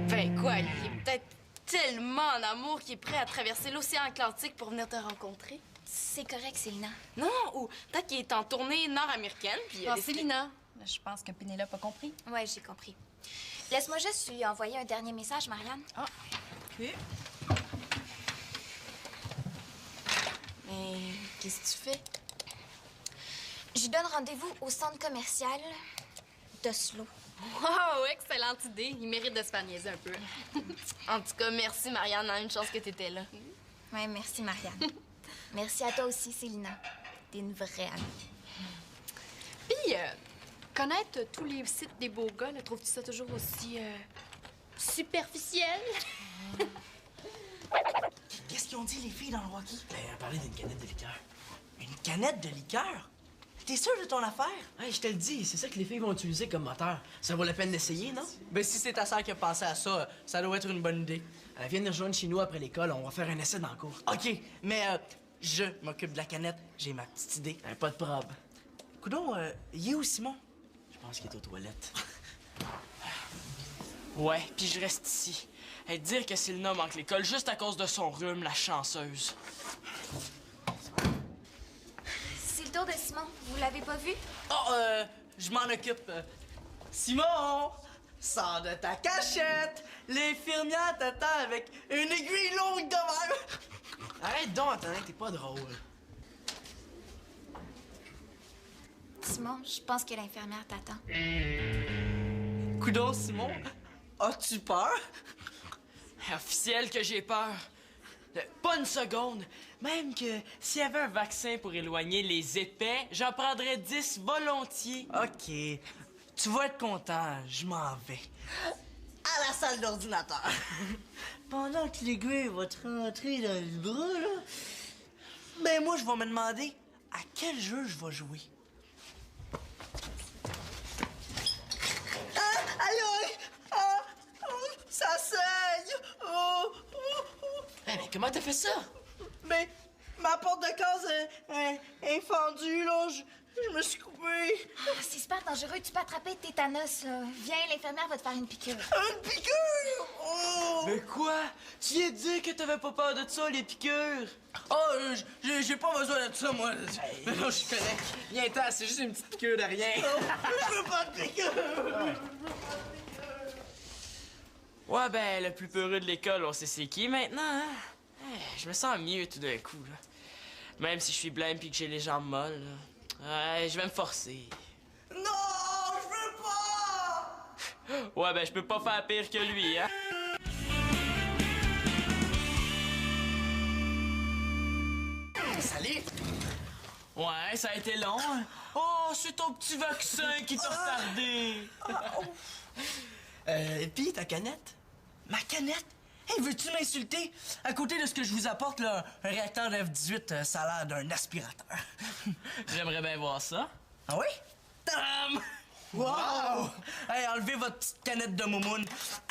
Ben quoi, il est peut-être tellement en amour qu'il est prêt à traverser l'océan Atlantique pour venir te rencontrer. C'est correct, Célina. Non, ou peut-être qu'il est en tournée nord-américaine, puis il a Non, décidé- Célina, je pense que Pénélope a compris. Ouais, j'ai compris. Laisse-moi juste lui envoyer un dernier message, Marianne. Ah, OK. Mais qu'est-ce que tu fais? Je lui donne rendez-vous au centre commercial d'Oslo. Wow, excellente idée. Il mérite de se faire niaiser un peu. En tout cas, merci, Marianne. Une chance que t'étais là. Ouais, merci, Marianne. Merci à toi aussi, Célina. T'es une vraie amie. Puis, connaître tous les sites des beaux gars, là, trouves-tu ça toujours aussi superficiel? Qu'est-ce qu'ils ont dit, les filles, dans le Rocky? Ben, elle parlait d'une canette de liqueur. Une canette de liqueur? T'es sûr de ton affaire? Hey, je te le dis, c'est ça que les filles vont utiliser comme moteur. Ça vaut la peine d'essayer, non? Ben, si c'est ta sœur qui a pensé à ça, ça doit être une bonne idée. Elle vient nous rejoindre chez nous après l'école, on va faire un essai dans le cours. OK, mais je m'occupe de la canette, j'ai ma petite idée. Pas de probe. Coudon, il est où, Simon? Je pense qu'il est aux toilettes. Ouais, puis je reste ici. Et dire que Célina manque l'école juste à cause de son rhume, la chanceuse. C'est le tour de Simon. Vous l'avez pas vu? Oh, je m'en occupe. Simon, sors de ta cachette. L'infirmière t'attend avec une aiguille longue de même. Arrête donc, attends, t'es pas drôle. Simon, je pense que l'infirmière t'attend. Coudon, Simon, as-tu peur? Officiel que j'ai peur. Pas une seconde. Même que s'il y avait un vaccin pour éloigner les épais, j'en prendrais 10 volontiers. OK. Tu vas être content, je m'en vais. À la salle d'ordinateur. Pendant que l'aiguille va te rentrer dans le bras, là, ben moi, je vais me demander à quel jeu je vais jouer. Ah, aïe, aïe! Ah, oh, ça saigne! Oh, oh, oh. Hey, mais comment t'as fait ça? Mais ma porte de case est fendue, là. Je me suis coupé. Ah, c'est super dangereux, tu peux attraper le tétanos, là. Viens, l'infirmière va te faire une piqûre. Une piqûre! Oh! Mais quoi? Tu viens de dire que t'avais pas peur de ça, les piqûres? Oh, j'ai pas besoin de ça, moi. Mais non, je suis correct. Viens-t'en, c'est juste une petite piqûre de rien. Je veux pas de piqûre! Ouais, ben, le plus peureux de l'école, on sait c'est qui maintenant, hein? Hey, je me sens mieux tout d'un coup, là. Même si je suis blême puis que j'ai les jambes molles, là. Ouais, je vais me forcer. Non, je veux pas! Ouais, ben, je peux pas faire pire que lui, hein? Ouais, ça a été long. Oh, c'est ton petit vaccin qui t'a retardé. Pis ta canette? Ma canette? Hey, veux-tu m'insulter? À côté de ce que je vous apporte, là, un réacteur F-18, ça a l'air d'un aspirateur. J'aimerais bien voir ça. Ah oui? Tadam! Wow! Hey, enlevez votre petite canette de moumoune.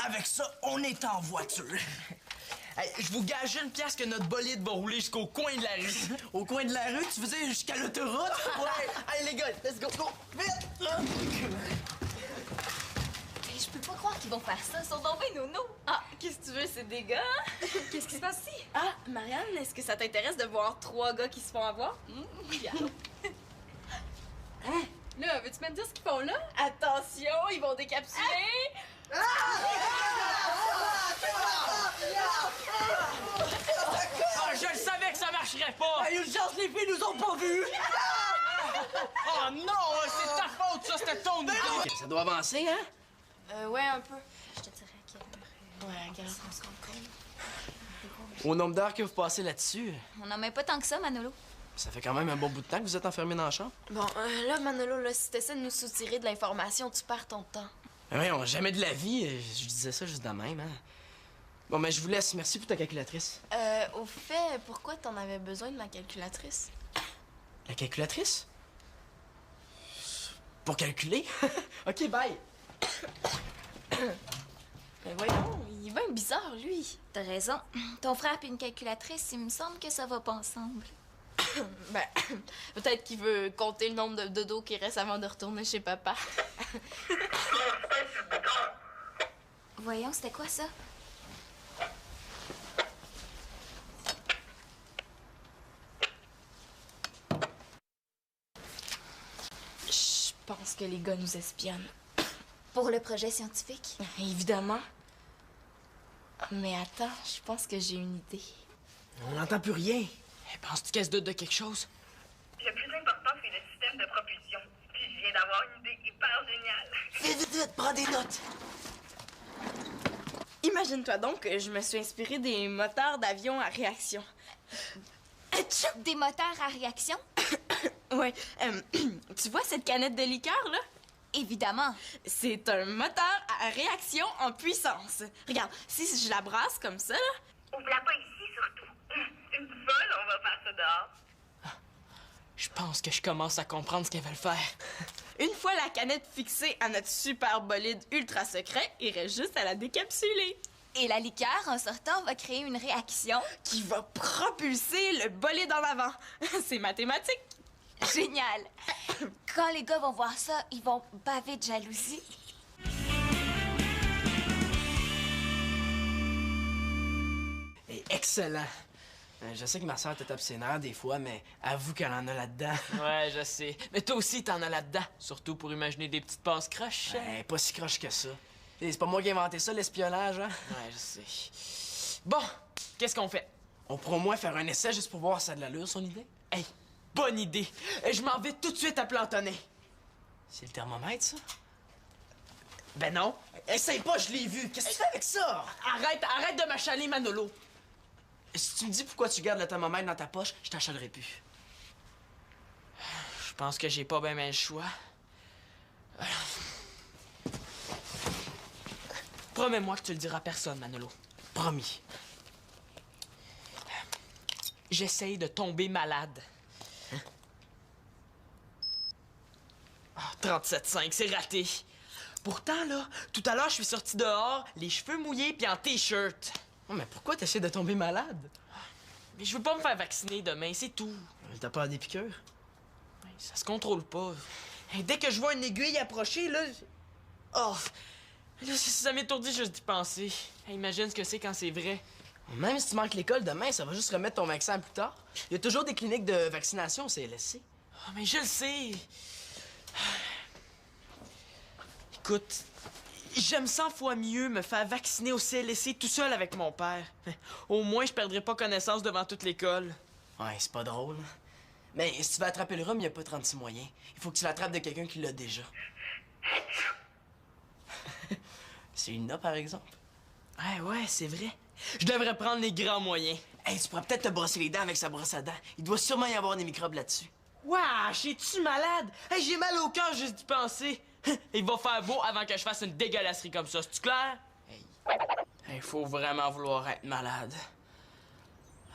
Avec ça, on est en voiture. Hey, je vous gage une pièce que notre bolide va rouler jusqu'au coin de la rue. Au coin de la rue, tu faisais jusqu'à l'autoroute? Ouais! Hey, les gars, let's go, go! Vite! Hey, je peux pas croire qu'ils vont faire ça. Ils sont tombés nono. Ah, qu'est-ce que tu veux, c'est des gars? Qu'est-ce qui se passe ici? Ah, Marianne, est-ce que ça t'intéresse de voir 3 gars qui se font avoir? Là, veux-tu me dire ce qu'ils font là? Attention, ils vont décapsuler! Ah, je le savais que ça marcherait pas! Hey, une chance, les filles nous ont pas vus! Oh non, c'est ta faute, ça, c'était ton idée! Ça doit avancer, hein? Ouais, un peu. Je te dirais à quelle heure Ouais, regarde. on se rend compte. Au nombre d'heures que vous passez là-dessus, On n'en met pas tant que ça, Manolo. ça fait quand même un bon bout de temps que vous êtes enfermé dans la chambre. Bon, là, Manolo, là, si t'essaies de nous soutirer de l'information, tu perds ton temps. Oui, on jamais de la vie. Je disais ça juste de même, hein. Bon, mais je vous laisse. Merci pour ta calculatrice. Au fait, pourquoi t'en avais besoin de ma calculatrice? La calculatrice? Pour calculer? OK, bye. Mais voyons, il est bien bizarre, lui. T'as raison. Ton frère puis une calculatrice, il me semble que ça va pas ensemble. Ben, peut-être qu'il veut compter le nombre de dodos qui reste avant de retourner chez papa. Voyons, c'était quoi ça? Je pense que les gars nous espionnent. Pour le projet scientifique? Évidemment. Mais attends, je pense que j'ai une idée. On n'entend plus rien. Hey, penses-tu qu'elle se doute de quelque chose? Le plus important, c'est le système de propulsion. Puis je viens d'avoir une idée hyper géniale. Vite, vite, vite, prends des notes. Imagine-toi donc que je me suis inspirée des moteurs d'avion à réaction. Des moteurs à réaction? Ouais. Tu vois cette canette de liqueur, là? Évidemment. C'est un moteur à réaction en puissance. Regarde, si je la brasse comme ça, là, Ouvre-la pas ici, surtout. Une folle, on va faire ça dehors. Je pense que je commence à comprendre ce qu'elle veut faire. une fois la canette fixée à notre super bolide ultra secret, il reste juste à la décapsuler. Et la liqueur, en sortant, va créer une réaction. Qui va propulser le bolide en avant. C'est mathématique. Génial. Quand les gars vont voir ça, ils vont baver de jalousie. Et excellent. Je sais que ma soeur te tape ses nerfs des fois, mais avoue qu'elle en a là-dedans. Ouais, je sais. Mais toi aussi, t'en as là-dedans. Surtout pour imaginer des petites passes croches. Pas si croche que ça. Et c'est pas moi qui ai inventé ça, l'espionnage, hein? Ouais, je sais. Bon, qu'est-ce qu'on fait? On pourra au moins faire un essai juste pour voir si ça a de l'allure, son idée. Hey, bonne idée. Je m'en vais tout de suite à Plantonnet. C'est le thermomètre, ça? Ben non. Essaye pas, je l'ai vu. Qu'est-ce que tu fais avec ça? Arrête de m'achaler, Manolo. Si tu me dis pourquoi tu gardes le thermomètre dans ta poche, je t'achalerai plus. Je pense que j'ai pas bien le choix. Promets-moi que tu le diras à personne, Manolo. Promis. J'essaye de tomber malade. Hein? Ah, 37,5, c'est raté. Pourtant, là, tout à l'heure, je suis sorti dehors, les cheveux mouillés puis en T-shirt. Oh, mais pourquoi t'essaies de tomber malade? Mais je veux pas me faire vacciner demain, c'est tout. T'as peur des piqûres? Ouais, ça se contrôle pas. Hey, dès que je vois une aiguille approcher, là... Oh! Là, ça m'étourdit juste d'y penser. Hey, imagine ce que c'est quand c'est vrai. Même si tu manques l'école demain, ça va juste remettre ton vaccin plus tard. Il y a toujours des cliniques de vaccination au CLSC. Oh, mais je le sais. Écoute, j'aime 100 fois mieux me faire vacciner au CLSC tout seul avec mon père. Au moins, je perdrai pas connaissance devant toute l'école. Ouais, c'est pas drôle. Mais si tu veux attraper le rhume, il n'y a pas 36 moyens. Il faut que tu l'attrapes de quelqu'un qui l'a déjà. C'est une par exemple. Ouais, c'est vrai. Je devrais prendre les grands moyens. Hey, tu pourrais peut-être te brosser les dents avec sa brosse à dents. Il doit sûrement y avoir des microbes là-dessus. Wesh, es-tu malade? Hey, j'ai mal au cœur juste d'y penser. Il va faire beau avant que je fasse une dégueulasserie comme ça, c'est-tu clair? Hey, faut vraiment vouloir être malade.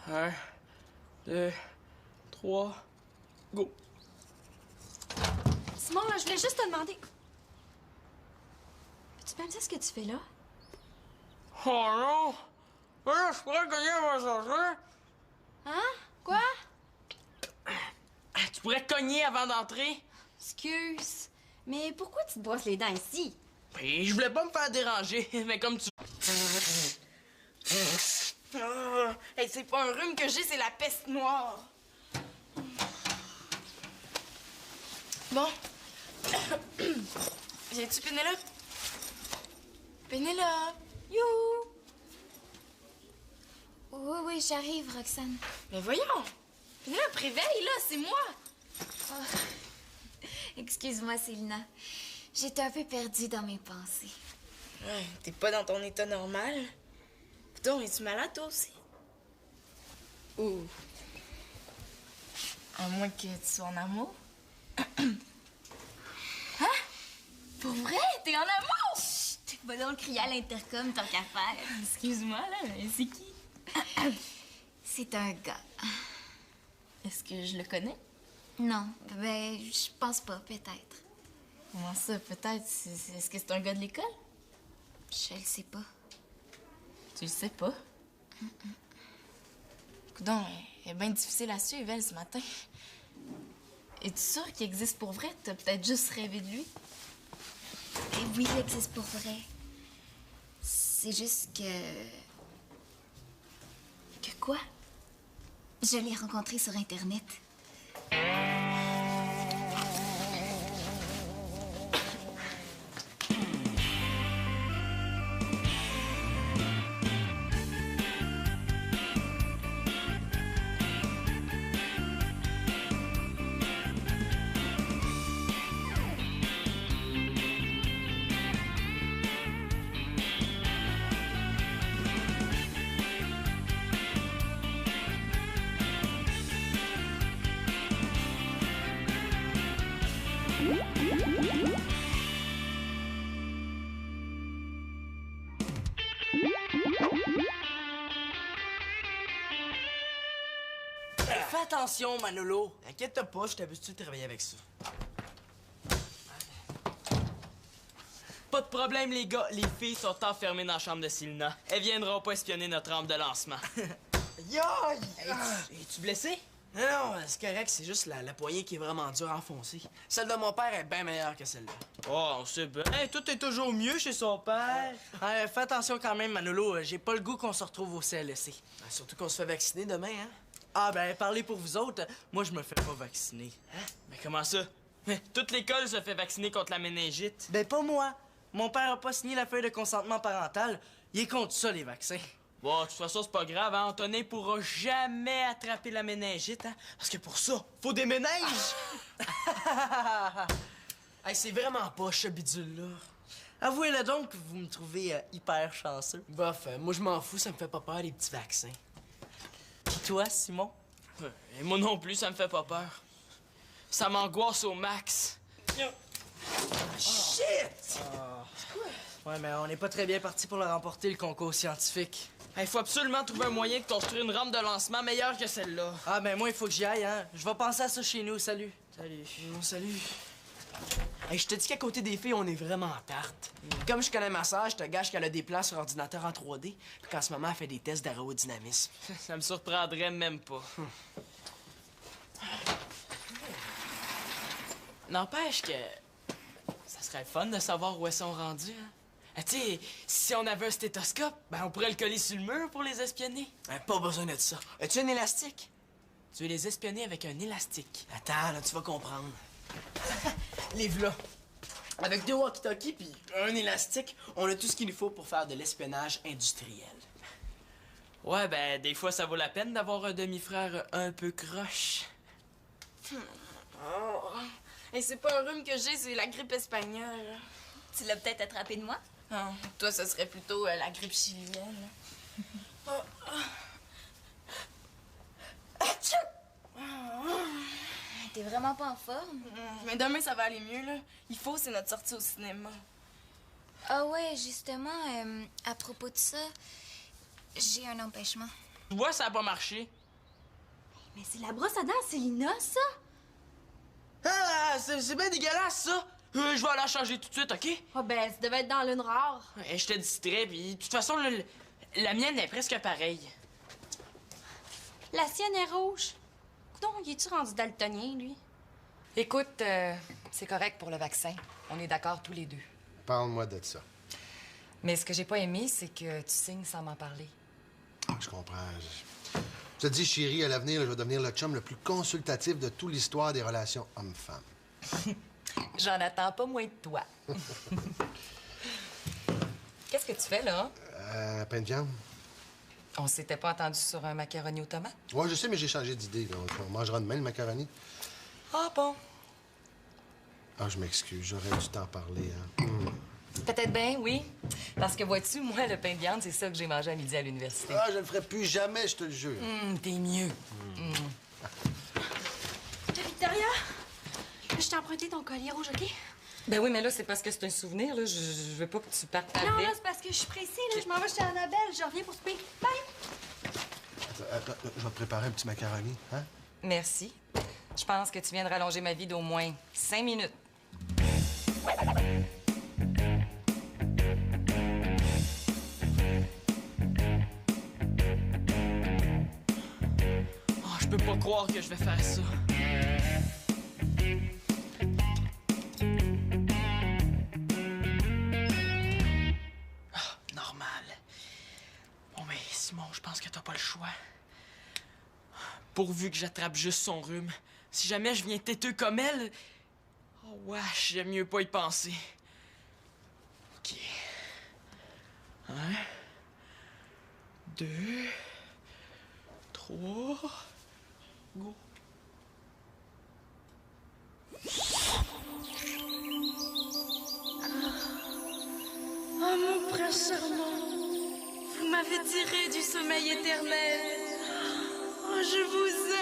1, 2, 3, go. Simon, là, je voulais juste te demander. Peux-tu me dire ce que tu fais là? Oh non! Là, je pourrais gagner un massage. Hein? Quoi? Tu pourrais cogner avant d'entrer? Excuse. Mais pourquoi tu te brosses les dents ici? Et je voulais pas me faire déranger, mais comme tu... Ah, hey, c'est pas un rhume que j'ai, c'est la peste noire. Bon. Viens-tu, Pénélope? Pénélope! You! Oui, oui, j'arrive, Roxane. Mais voyons! Pénélope, réveille, là, c'est moi! Oh. Excuse-moi, Célina. J'étais un peu perdue dans mes pensées. Ouais, t'es pas dans ton état normal. Putain, es-tu malade, toi aussi? Ou... À moins que tu sois en amour. Hein? Pour vrai? T'es en amour? Chut! Va donc crier à l'intercom tant qu'à faire. Excuse-moi, là, mais c'est qui? C'est un gars. Est-ce que je le connais? Non, ben, je pense pas, peut-être. Comment ça, peut-être? Est-ce que c'est un gars de l'école? Je le sais pas. Tu le sais pas? Coudonc, elle est bien difficile à suivre, elle, ce matin. Es-tu sûre qu'il existe pour vrai? T'as peut-être juste rêvé de lui? Eh oui, il existe pour vrai. C'est juste que... Que quoi? Je l'ai rencontré sur Internet. Fais attention, Manolo. Inquiète-toi pas, je t'habitue de travailler avec ça. Pas de problème, les gars. Les filles sont enfermées dans la chambre de Célina. Elles viendront pas espionner notre rampe de lancement. Yo! Es-tu blessé? Non, non, c'est correct, c'est juste la poignée qui est vraiment dure à enfoncer. Celle de mon père est bien meilleure que celle-là. Oh, on sait bien. Hey, tout est toujours mieux chez son père. Fais attention quand même, Manolo. J'ai pas le goût qu'on se retrouve au CLSC. Surtout qu'on se fait vacciner demain, hein? Ah, ben, parlez pour vous autres. Moi, je me fais pas vacciner. Hein? Mais comment ça? Toute l'école se fait vacciner contre la méningite. Ben, pas moi. Mon père a pas signé la feuille de consentement parental. Il est contre ça, les vaccins. Bon, de toute façon, c'est pas grave, hein. Antonin pourra jamais attraper la méningite, hein. Parce que pour ça, faut des méninges! Hey, c'est vraiment pas ce bidule-là. Avouez-le donc que vous me trouvez hyper chanceux. Bof, moi je m'en fous, ça me fait pas peur les petits vaccins. Pis toi, Simon? Et moi non plus, ça me fait pas peur. Ça m'angoisse au max. Shit! Ouais, mais on n'est pas très bien parti pour le remporter, le concours scientifique. Il faut absolument trouver un moyen de construire une rampe de lancement meilleure que celle-là. Ah, ben moi, il faut que j'y aille, hein. Je vais penser à ça chez nous. Salut. Salut. Salut. Hey, je te dis qu'à côté des filles, on est vraiment en tarte. Comme je connais ma sœur, je te gâche qu'elle a des plans sur ordinateur en 3D, puis qu'en ce moment, elle fait des tests d'aérodynamisme. Ça me surprendrait même pas. N'empêche que... ça serait le fun de savoir où elles sont rendues, hein. Tu sais, si on avait un stéthoscope, ben on pourrait le coller sur le mur pour les espionner. Pas besoin de ça. As-tu un élastique? Tu veux les espionner avec un élastique. Attends, là, tu vas comprendre. Les v'là. Avec 2 walkie-talkies puis un élastique, on a tout ce qu'il nous faut pour faire de l'espionnage industriel. Ouais, ben, des fois, ça vaut la peine d'avoir un demi-frère un peu croche. Oh. Et c'est pas un rhume que j'ai, c'est la grippe espagnole. Tu l'as peut-être attrapé de moi? Non, toi, ce serait plutôt la grippe chilienne. T'es vraiment pas en forme. Mais demain, ça va aller mieux, là. Il faut, c'est notre sortie au cinéma. Ah ouais, justement, à propos de ça, j'ai un empêchement. Tu vois, ça a pas marché. Mais c'est la brosse à dents, Célina, ça? Ah, c'est bien dégueulasse, ça. Je vais aller la changer tout de suite, OK? Ah ben, ça devait être dans l'une rare. Je te distrais, puis de toute façon, la mienne est presque pareille. La sienne est rouge. Coudon, il est-tu rendu daltonien, lui? Écoute, c'est correct pour le vaccin. On est d'accord tous les deux. Parle-moi de ça. Mais ce que j'ai pas aimé, c'est que tu signes sans m'en parler. Ah, je comprends. Je te dis, chérie, à l'avenir, je vais devenir le chum le plus consultatif de toute l'histoire des relations hommes-femmes. J'en attends pas moins de toi. Qu'est-ce que tu fais, là? Pain de viande. On s'était pas entendu sur un macaroni aux tomates? Ouais, je sais, mais j'ai changé d'idée. On mangera demain le macaroni. Ah bon? Ah, je m'excuse, j'aurais dû t'en parler, hein. Peut-être bien, oui. Parce que vois-tu, moi, le pain de viande, c'est ça que j'ai mangé à midi à l'université. Ah, je le ferai plus jamais, je te le jure. T'es mieux. Victoria, je t'ai emprunté ton collier rouge, OK? Ben oui, mais là, c'est parce que c'est un souvenir, là. Je veux pas que tu partes avec. Non, là, c'est parce que je suis pressée, là. Je m'en vais chez Annabelle. Je reviens pour souper. Bye! Attends, je vais te préparer un petit macaroni, hein? Merci. Je pense que tu viens de rallonger ma vie d'au moins 5 minutes. Oh, je peux pas croire que je vais faire ça. Ah, normal. Bon, mais Simon, je pense que t'as pas le choix. Pourvu que j'attrape juste son rhume. Si jamais je viens têteux comme elle... Oh, wesh, j'aime mieux pas y penser. OK. 1, 2, 3... Go. Oh, mon prince charmant, vous m'avez tiré du sommeil éternel. Oh, je vous aime.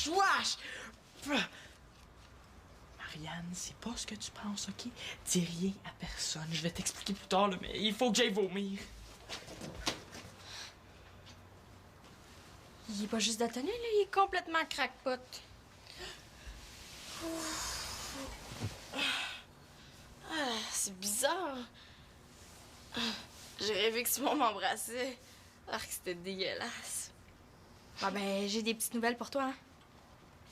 Wesh! Marianne, c'est pas ce que tu penses, OK? Dis rien à personne. Je vais t'expliquer plus tard, là, mais il faut que j'aille vomir. Il est pas juste daltonien, là. Il est complètement crackpot. Ah, c'est bizarre. J'ai rêvé que Simon m'embrassait. Ah, que c'était dégueulasse. Ah ben, j'ai des petites nouvelles pour toi, hein.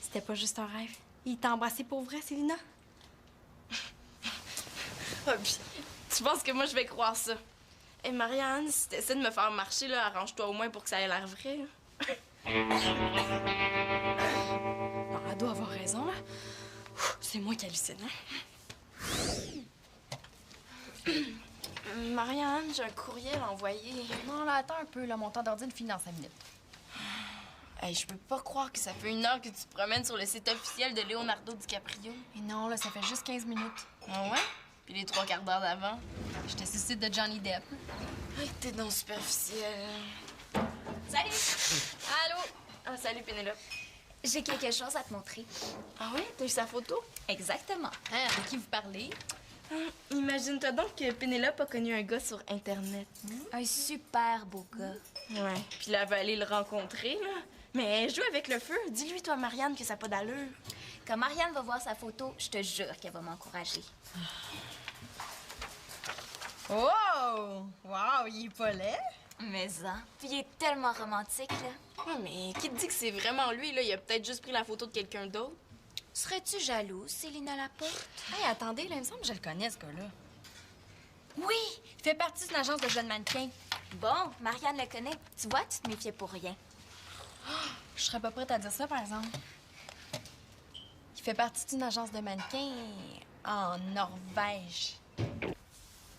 C'était pas juste un rêve. Il t'a embrassé pour vrai, Célina? Ah, puis, tu penses que moi, je vais croire ça? Hé, Marianne, si t'essaies de me faire marcher, là, arrange-toi au moins pour que ça ait l'air vrai. Non, elle doit avoir raison, là. C'est moi qui hallucine, hein? Marianne, j'ai un courriel à envoyer. Non, là, attends un peu, là. Mon temps d'ordi finit dans 5 minutes. Hey, je peux pas croire que ça fait 1 heure que tu te promènes sur le site officiel de Leonardo DiCaprio. Et non, là, ça fait juste 15 minutes. Ah ouais? Puis les 3 quarts d'heure d'avant. J'étais sur le site de Johnny Depp. Hey, t'es donc superficielle. Salut! Allô? Ah, salut, Pénélope. J'ai quelque chose à te montrer. Ah oui? T'as eu sa photo? Exactement. Hein, avec qui vous parlez? Imagine-toi donc que Pénélope a connu un gars sur Internet. Un super beau gars. Ouais. Puis là, elle va aller le rencontrer, là. Mais joue avec le feu. Dis-lui, toi, Marianne, que ça n'a pas d'allure. Quand Marianne va voir sa photo, je te jure qu'elle va m'encourager. Oh! Wow, il est pas laid. Mais hein, puis il est tellement romantique, là. Ouais, mais qui te dit que c'est vraiment lui, là? Il a peut-être juste pris la photo de quelqu'un d'autre. Serais-tu jalouse, Célina Laporte? Hey, attendez, là, il me semble que je le connais, ce gars-là. Oui! Il fait partie d'une agence de jeunes mannequins. Bon, Marianne le connaît. Tu vois, tu te méfiais pour rien. Je serais pas prête à dire ça, par exemple. Il fait partie d'une agence de mannequins en Norvège.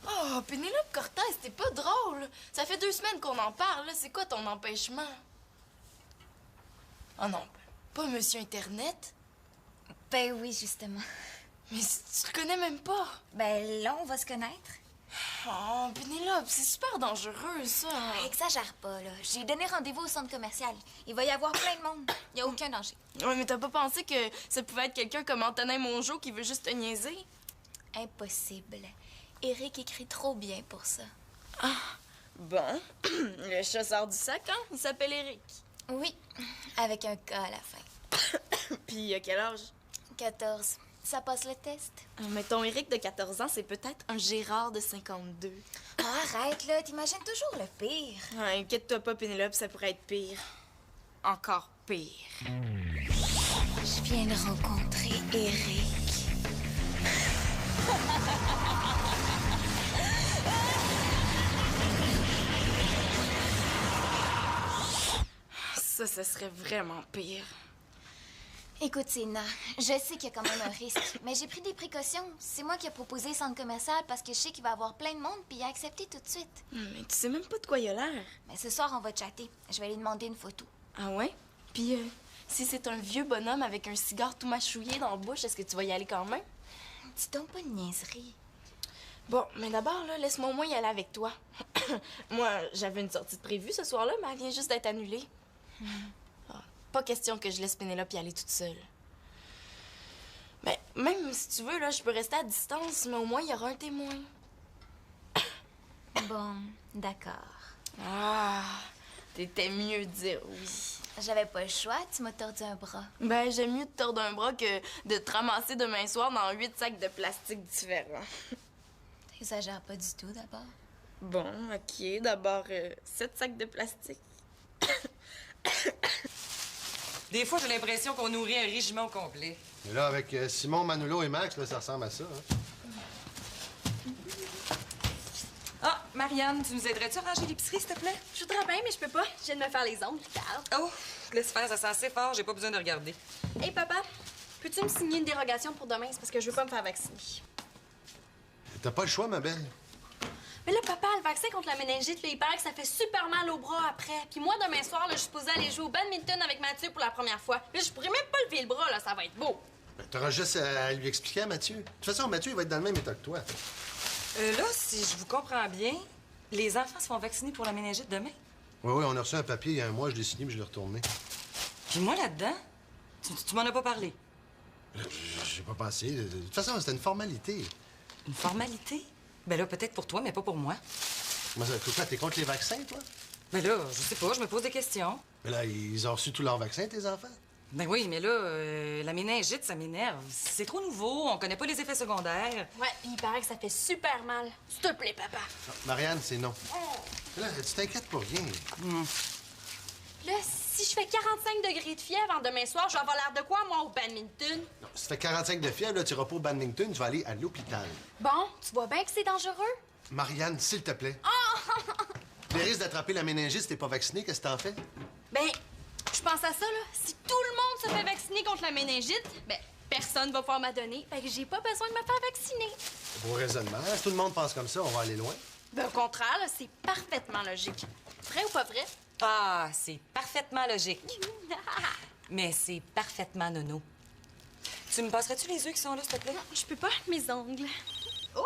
Oh, Pénélope Cortez, t'es pas drôle. Ça fait 2 semaines qu'on en parle, là. C'est quoi ton empêchement? Oh non, pas Monsieur Internet. Ben oui, justement. Mais tu le connais même pas. Ben là, on va se connaître. Oh, Pénélope, c'est super dangereux, ça. Exagère pas, là. J'ai donné rendez-vous au centre commercial. Il va y avoir plein de monde. Il n'y a aucun danger. Ouais, mais t'as pas pensé que ça pouvait être quelqu'un comme Antonin Mongeau qui veut juste te niaiser? Impossible. Eric écrit trop bien pour ça. Bon, le chasseur du sac, hein? Il s'appelle Eric. Oui, avec un K à la fin. Puis à quel âge? 14. Ça passe le test? Mais ton Eric de 14 ans, c'est peut-être un Gérard de 52. Oh, arrête, là. T'imagines toujours le pire. Ouais, inquiète-toi pas, Pénélope, ça pourrait être pire. Encore pire. Je viens de rencontrer Eric. Ça serait vraiment pire. Écoute, Sénat, je sais qu'il y a quand même un risque, mais j'ai pris des précautions. C'est moi qui ai proposé le centre commercial parce que je sais qu'il va y avoir plein de monde, puis il a accepté tout de suite. Mais tu sais même pas de quoi il a l'air. Mais ce soir, on va chatter. Je vais lui demander une photo. Ah ouais? Puis si c'est un vieux bonhomme avec un cigare tout mâchouillé dans la bouche, est-ce que tu vas y aller quand même? Dis donc pas de niaiserie. Bon, mais d'abord, là, laisse-moi au moins y aller avec toi. Moi, j'avais une sortie de prévue ce soir-là, mais elle vient juste d'être annulée. Pas question que je laisse Pénélope y aller toute seule. Mais même si tu veux, là, je peux rester à distance, mais au moins, il y aura un témoin. Bon, d'accord. Ah, t'étais mieux de dire oui. J'avais pas le choix, tu m'as tordu un bras. Ben, j'aime mieux te tordre un bras que de te ramasser demain soir dans 8 sacs de plastique différents. T'exagères pas du tout, d'abord. Bon, OK. D'abord, 7 sacs de plastique. Des fois, j'ai l'impression qu'on nourrit un régiment au complet. Mais là, avec Simon, Manolo et Max, là, ça ressemble à ça. Hein? Ah, Marianne, tu nous aiderais-tu à ranger l'épicerie, s'il te plaît? Je voudrais bien, mais je peux pas. Je viens de me faire les ongles, regarde. Oh, laisse faire, ça sent assez fort, j'ai pas besoin de regarder. Hey, papa, peux-tu me signer une dérogation pour demain? C'est parce que je veux pas me faire vacciner. T'as pas le choix, ma belle. Mais là, papa, le vaccin contre la méningite, là, il paraît que ça fait super mal au bras après. Puis moi, demain soir, là, je suis supposée aller jouer au badminton avec Mathieu pour la première fois. Là, je pourrais même pas lever le bras, là, ça va être beau. Ben, t'auras juste à lui expliquer à Mathieu. De toute façon, Mathieu, il va être dans le même état que toi. Là, si je vous comprends bien, les enfants se font vacciner pour la méningite demain? Oui, on a reçu un papier il y a un mois, je l'ai signé, mais je l'ai retourné. Puis moi, là-dedans, tu m'en as pas parlé. J'ai pas pensé. De toute façon, c'était une formalité. Une formalité? Ben là, peut-être pour toi, mais pas pour moi. Moi, toi, t'es contre les vaccins, toi? Ben là, je sais pas, je me pose des questions. Mais là, ils ont reçu tous leurs vaccins, tes enfants? Ben oui, mais là, la méningite, ça m'énerve. C'est trop nouveau, on connaît pas les effets secondaires. Ouais, puis il paraît que ça fait super mal. S'il te plaît, papa. Non, Marianne, c'est non. Là, tu t'inquiètes pour rien. Là, si je fais 45 degrés de fièvre en demain soir, je vais avoir l'air de quoi, moi, au badminton? Non, si tu fais 45 de fièvre, là, tu iras pas au badminton, tu vas aller à l'hôpital. Bon, tu vois bien que c'est dangereux? Marianne, s'il te plaît. Les risques d'attraper la méningite si t'es pas vacciné, qu'est-ce que t'en fais? Ben, je pense à ça, là. Si tout le monde se fait vacciner contre la méningite, ben, personne va pouvoir m'adonner. Fait que j'ai pas besoin de me faire vacciner. Beau raisonnement. Si tout le monde pense comme ça, on va aller loin. Ben, au contraire, là, c'est parfaitement logique. Vrai ou pas vrai? Ah, c'est parfaitement logique. Mais c'est parfaitement nono. Tu me passerais-tu les œufs qui sont là, s'il te plaît? Non, je peux pas, mes ongles. Oh!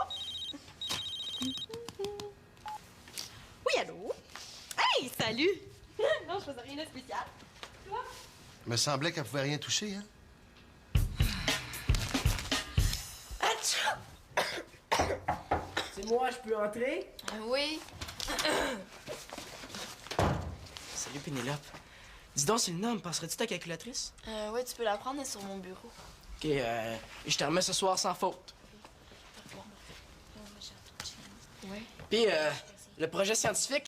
Oui, allô? Hey, salut! Non, je faisais rien de spécial. Toi? Il me semblait qu'elle pouvait rien toucher, hein? C'est moi, je peux entrer? Oui. Salut, Pénélope. Dis donc, c'est le nom, passerais-tu ta calculatrice? Oui, tu peux la prendre, elle est sur mon bureau. OK, je te remets ce soir sans faute. Oui. Puis, le projet scientifique,